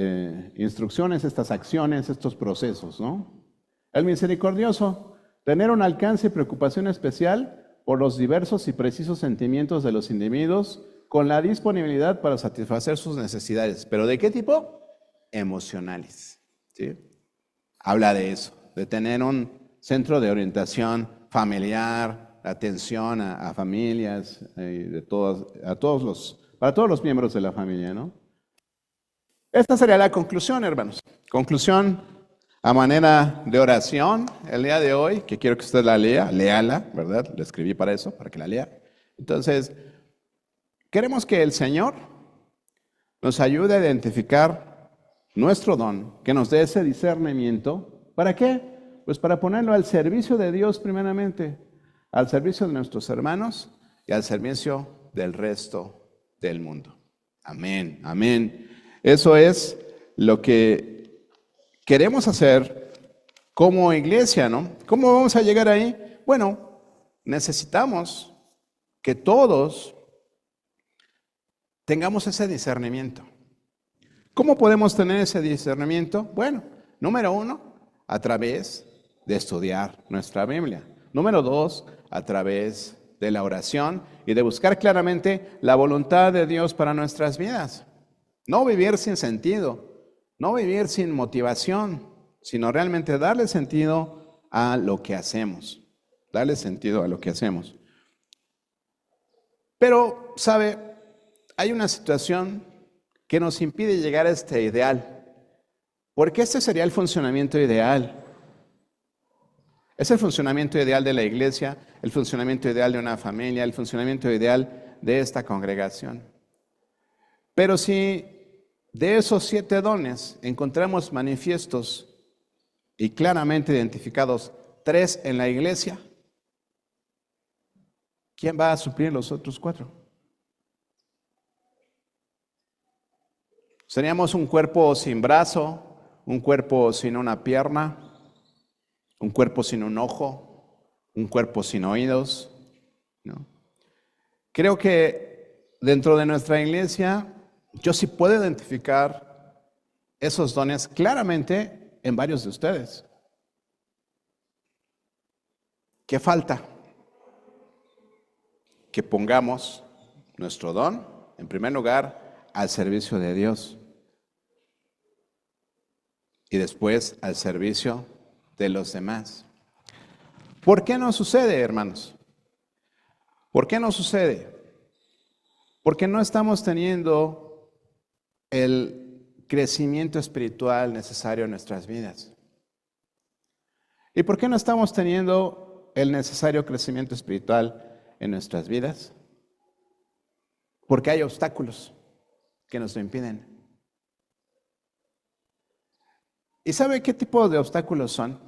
instrucciones, estas acciones, estos procesos, ¿no? El misericordioso, tener un alcance y preocupación especial por los diversos y precisos sentimientos de los individuos con la disponibilidad para satisfacer sus necesidades. ¿Pero de qué tipo? Emocionales, ¿sí? Habla de eso, de tener un centro de orientación familiar, atención a familias, para todos los miembros de la familia, ¿no? Esta sería la conclusión, hermanos. Conclusión a manera de oración el día de hoy, que quiero que usted la lea, léala, ¿verdad? La escribí para eso, para que la lea. Entonces, queremos que el Señor nos ayude a identificar nuestro don, que nos dé ese discernimiento. ¿Para qué? Pues para ponerlo al servicio de Dios primeramente, al servicio de nuestros hermanos y al servicio del resto del mundo. Amén, amén. Eso es lo que queremos hacer como iglesia, ¿no? ¿Cómo vamos a llegar ahí? Bueno, necesitamos que todos tengamos ese discernimiento. ¿Cómo podemos tener ese discernimiento? Bueno, número 1, a través de estudiar nuestra Biblia. Número 2, a través de la oración y de buscar claramente la voluntad de Dios para nuestras vidas. No vivir sin sentido, no vivir sin motivación, sino realmente darle sentido a lo que hacemos. Darle sentido a lo que hacemos. Pero, ¿sabe? Hay una situación que nos impide llegar a este ideal, porque este sería el funcionamiento ideal. Es el funcionamiento ideal de la iglesia, el funcionamiento ideal de una familia, el funcionamiento ideal de esta congregación. Pero si de esos 7 dones encontramos manifiestos y claramente identificados 3 en la iglesia, ¿quién va a suplir los otros 4? Seríamos un cuerpo sin brazo, un cuerpo sin una pierna, un cuerpo sin un ojo, un cuerpo sin oídos, ¿no? Creo que dentro de nuestra iglesia yo sí puedo identificar esos dones claramente en varios de ustedes. ¿Qué falta? Que pongamos nuestro don, en primer lugar, al servicio de Dios y después al servicio de los demás. ¿Por qué no sucede, hermanos? ¿Por qué no sucede? Porque no estamos teniendo el crecimiento espiritual necesario en nuestras vidas. ¿Y por qué no estamos teniendo el necesario crecimiento espiritual en nuestras vidas? Porque hay obstáculos que nos lo impiden. ¿Y sabe qué tipo de obstáculos son?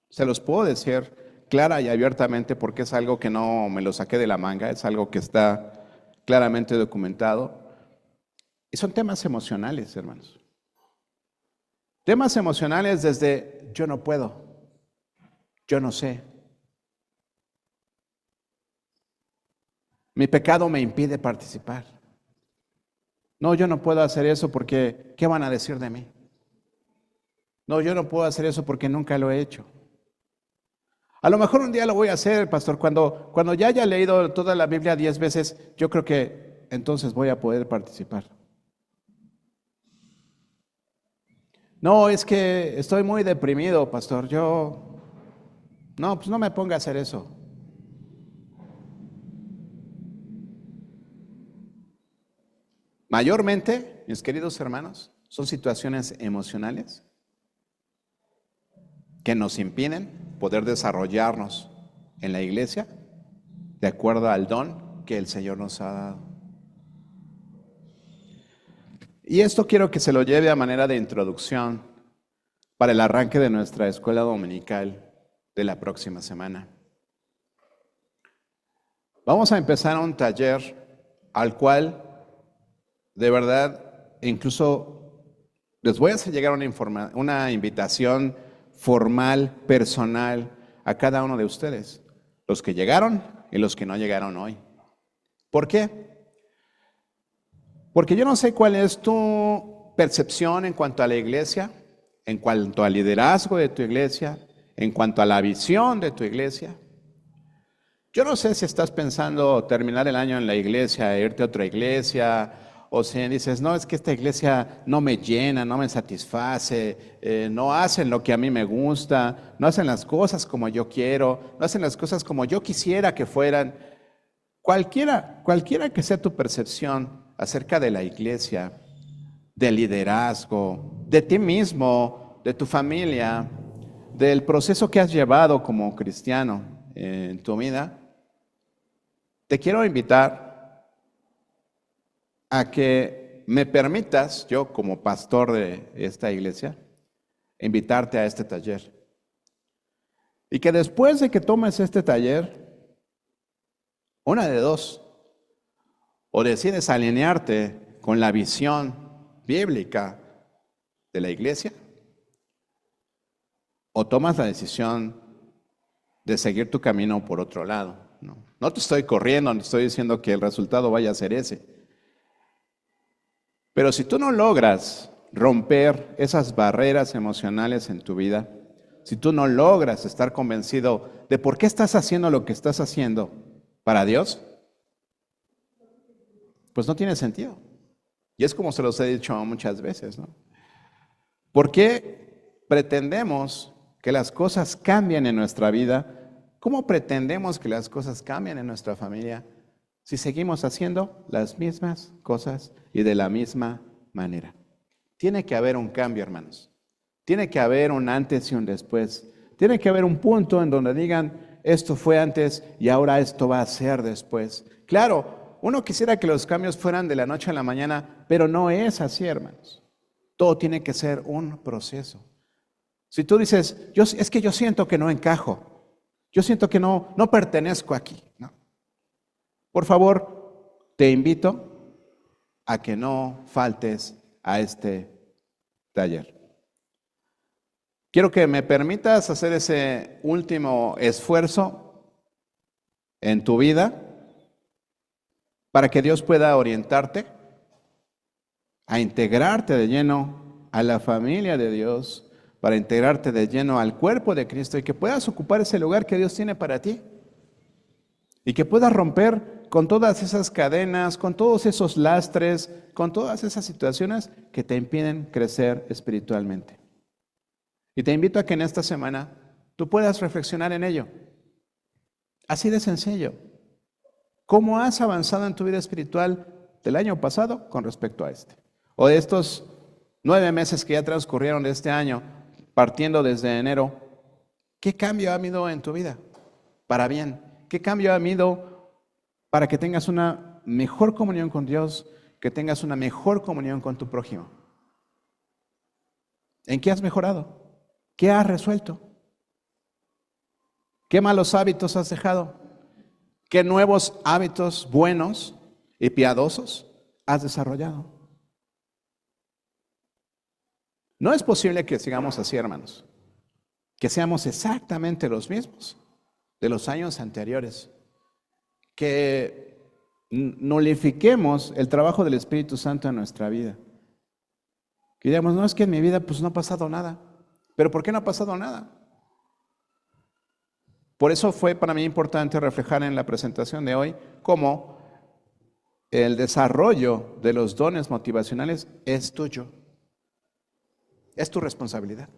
Se los puedo decir clara y abiertamente porque es algo que no me lo saqué de la manga, es algo que está claramente documentado. Y son temas emocionales, hermanos. Temas emocionales desde yo no puedo, yo no sé. Mi pecado me impide participar. No, yo no puedo hacer eso porque ¿qué van a decir de mí? No, yo no puedo hacer eso porque nunca lo he hecho. A lo mejor un día lo voy a hacer, pastor, cuando ya haya leído toda la Biblia 10 veces, yo creo que entonces voy a poder participar. No, es que estoy muy deprimido, pastor. No, pues no me ponga a hacer eso. Mayormente, mis queridos hermanos, son situaciones emocionales que nos impiden poder desarrollarnos en la iglesia de acuerdo al don que el Señor nos ha dado. Y esto quiero que se lo lleve a manera de introducción para el arranque de nuestra escuela dominical de la próxima semana. Vamos a empezar un taller al cual, de verdad, incluso les voy a hacer llegar una invitación formal, personal, a cada uno de ustedes, los que llegaron y los que no llegaron hoy. ¿Por qué? Porque yo no sé cuál es tu percepción en cuanto a la iglesia, en cuanto al liderazgo de tu iglesia, en cuanto a la visión de tu iglesia. Yo no sé si estás pensando terminar el año en la iglesia, irte a otra iglesia, o si dices, no, es que esta iglesia no me llena, no me satisface, no hacen lo que a mí me gusta, no hacen las cosas como yo quiero, no hacen las cosas como yo quisiera que fueran. Cualquiera que sea tu percepción acerca de la iglesia, del liderazgo, de ti mismo, de tu familia, del proceso que has llevado como cristiano en tu vida, te quiero invitar a que me permitas, yo como pastor de esta iglesia, invitarte a este taller. Y que después de que tomes este taller, una de dos, o decides alinearte con la visión bíblica de la iglesia, o tomas la decisión de seguir tu camino por otro lado. No te estoy corriendo, no estoy diciendo que el resultado vaya a ser ese. Pero si tú no logras romper esas barreras emocionales en tu vida, si tú no logras estar convencido de por qué estás haciendo lo que estás haciendo para Dios, pues no tiene sentido. Y es como se los he dicho muchas veces, ¿no? ¿Por qué pretendemos que las cosas cambien en nuestra vida, ¿cómo pretendemos que las cosas cambien en nuestra familia si seguimos haciendo las mismas cosas y de la misma manera? Tiene que haber un cambio, hermanos. Tiene que haber un antes y un después. Tiene que haber un punto en donde digan, esto fue antes y ahora esto va a ser después. Claro, uno quisiera que los cambios fueran de la noche a la mañana, pero no es así, hermanos. Todo tiene que ser un proceso. Si tú dices, es que yo siento que no encajo, yo siento que no pertenezco aquí, ¿no? Por favor, te invito a que no faltes a este taller. Quiero que me permitas hacer ese último esfuerzo en tu vida para que Dios pueda orientarte a integrarte de lleno a la familia de Dios, para integrarte de lleno al cuerpo de Cristo y que puedas ocupar ese lugar que Dios tiene para ti. Y que puedas romper con todas esas cadenas, con todos esos lastres, con todas esas situaciones que te impiden crecer espiritualmente. Y te invito a que en esta semana tú puedas reflexionar en ello. Así de sencillo. ¿Cómo has avanzado en tu vida espiritual del año pasado con respecto a este? O de estos 9 meses que ya transcurrieron de este año, partiendo desde enero, ¿qué cambio ha habido en tu vida? Para bien. ¿Qué cambio ha habido para que tengas una mejor comunión con Dios, que tengas una mejor comunión con tu prójimo? ¿En qué has mejorado? ¿Qué has resuelto? ¿Qué malos hábitos has dejado? ¿Qué nuevos hábitos buenos y piadosos has desarrollado? No es posible que sigamos así, hermanos, que seamos exactamente los mismos de los años anteriores, que nulifiquemos el trabajo del Espíritu Santo en nuestra vida. Que digamos, no, es que en mi vida pues no ha pasado nada. ¿Pero por qué no ha pasado nada? Por eso fue para mí importante reflejar en la presentación de hoy cómo el desarrollo de los dones motivacionales es tuyo. Es tu responsabilidad.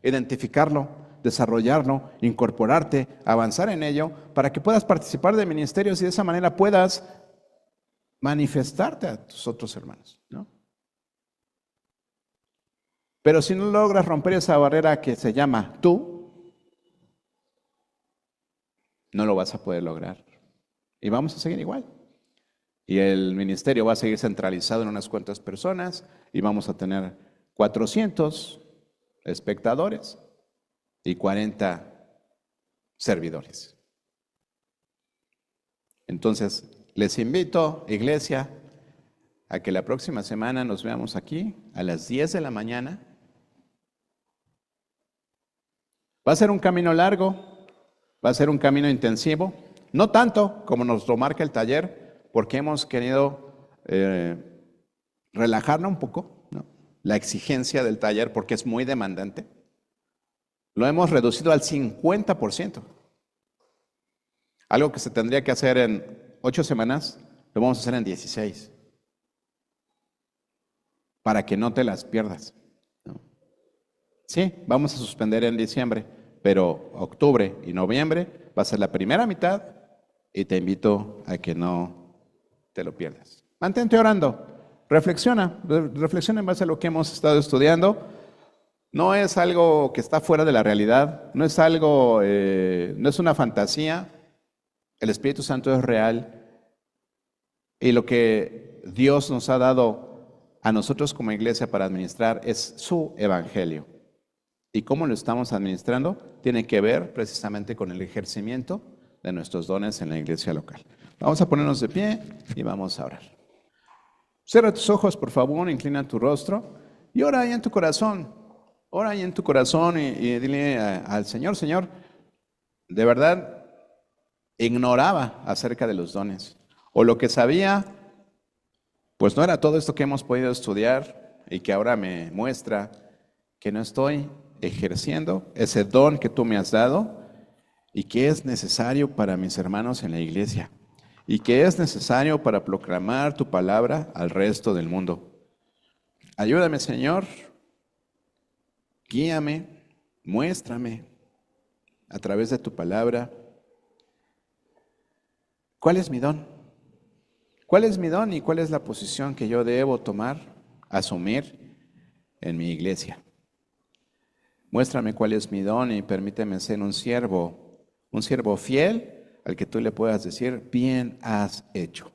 Identificarlo, desarrollarlo, incorporarte, avanzar en ello, para que puedas participar de ministerios y de esa manera puedas manifestarte a tus otros hermanos, ¿no? Pero si no logras romper esa barrera que se llama tú, no lo vas a poder lograr. Y vamos a seguir igual. Y el ministerio va a seguir centralizado en unas cuantas personas y vamos a tener 400 espectadores y 40 servidores. Entonces, les invito, iglesia, a que la próxima semana nos veamos aquí a las 10 de la mañana. Va a ser un camino largo, va a ser un camino intensivo, no tanto como nos lo marca el taller, porque hemos querido relajarnos un poco, ¿no? La exigencia del taller, porque es muy demandante. Lo hemos reducido al 50%. Algo que se tendría que hacer en 8 semanas, lo vamos a hacer en 16. Para que no te las pierdas, ¿no? Sí, vamos a suspender en diciembre, pero octubre y noviembre va a ser la primera mitad y te invito a que no te lo pierdas. Mantente orando, reflexiona en base a lo que hemos estado estudiando. No es algo que está fuera de la realidad, no es algo, no es una fantasía. El Espíritu Santo es real y lo que Dios nos ha dado a nosotros como iglesia para administrar es su evangelio. Y cómo lo estamos administrando tiene que ver precisamente con el ejercimiento de nuestros dones en la iglesia local. Vamos a ponernos de pie y vamos a orar. Cierra tus ojos, por favor, inclina tu rostro y ora ahí en tu corazón. Ora ahí en tu corazón y dile al Señor, Señor, de verdad ignoraba acerca de los dones. O lo que sabía, pues no era todo esto que hemos podido estudiar y que ahora me muestra que no estoy ejerciendo ese don que tú me has dado y que es necesario para mis hermanos en la iglesia y que es necesario para proclamar tu palabra al resto del mundo. Ayúdame, Señor, Guíame, muéstrame a través de tu palabra. ¿Cuál es mi don? ¿Cuál es mi don y cuál es la posición que yo debo tomar, asumir en mi iglesia? Muéstrame cuál es mi don y permíteme ser un siervo fiel al que tú le puedas decir, bien has hecho.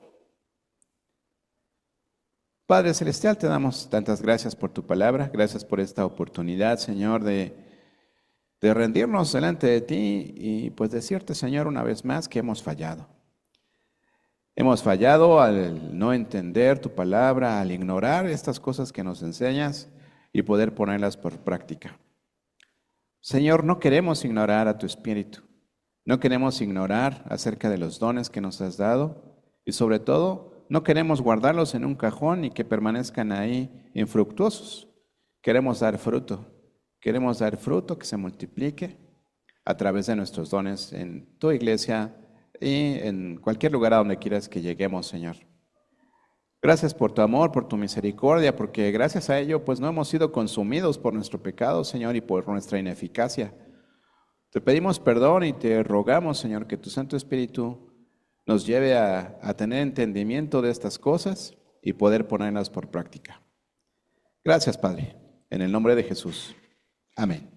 Padre Celestial, te damos tantas gracias por tu palabra, gracias por esta oportunidad, Señor, de rendirnos delante de ti y pues decirte, Señor, una vez más que hemos fallado. Hemos fallado al no entender tu palabra, al ignorar estas cosas que nos enseñas y poder ponerlas por práctica. Señor, no queremos ignorar a tu Espíritu, no queremos ignorar acerca de los dones que nos has dado y sobre todo no queremos guardarlos en un cajón y que permanezcan ahí infructuosos. Queremos dar fruto que se multiplique a través de nuestros dones en tu iglesia y en cualquier lugar a donde quieras que lleguemos, Señor. Gracias por tu amor, por tu misericordia, porque gracias a ello pues no hemos sido consumidos por nuestro pecado, Señor, y por nuestra ineficacia. Te pedimos perdón y te rogamos, Señor, que tu Santo Espíritu nos lleve a tener entendimiento de estas cosas y poder ponerlas por práctica. Gracias, Padre, en el nombre de Jesús. Amén.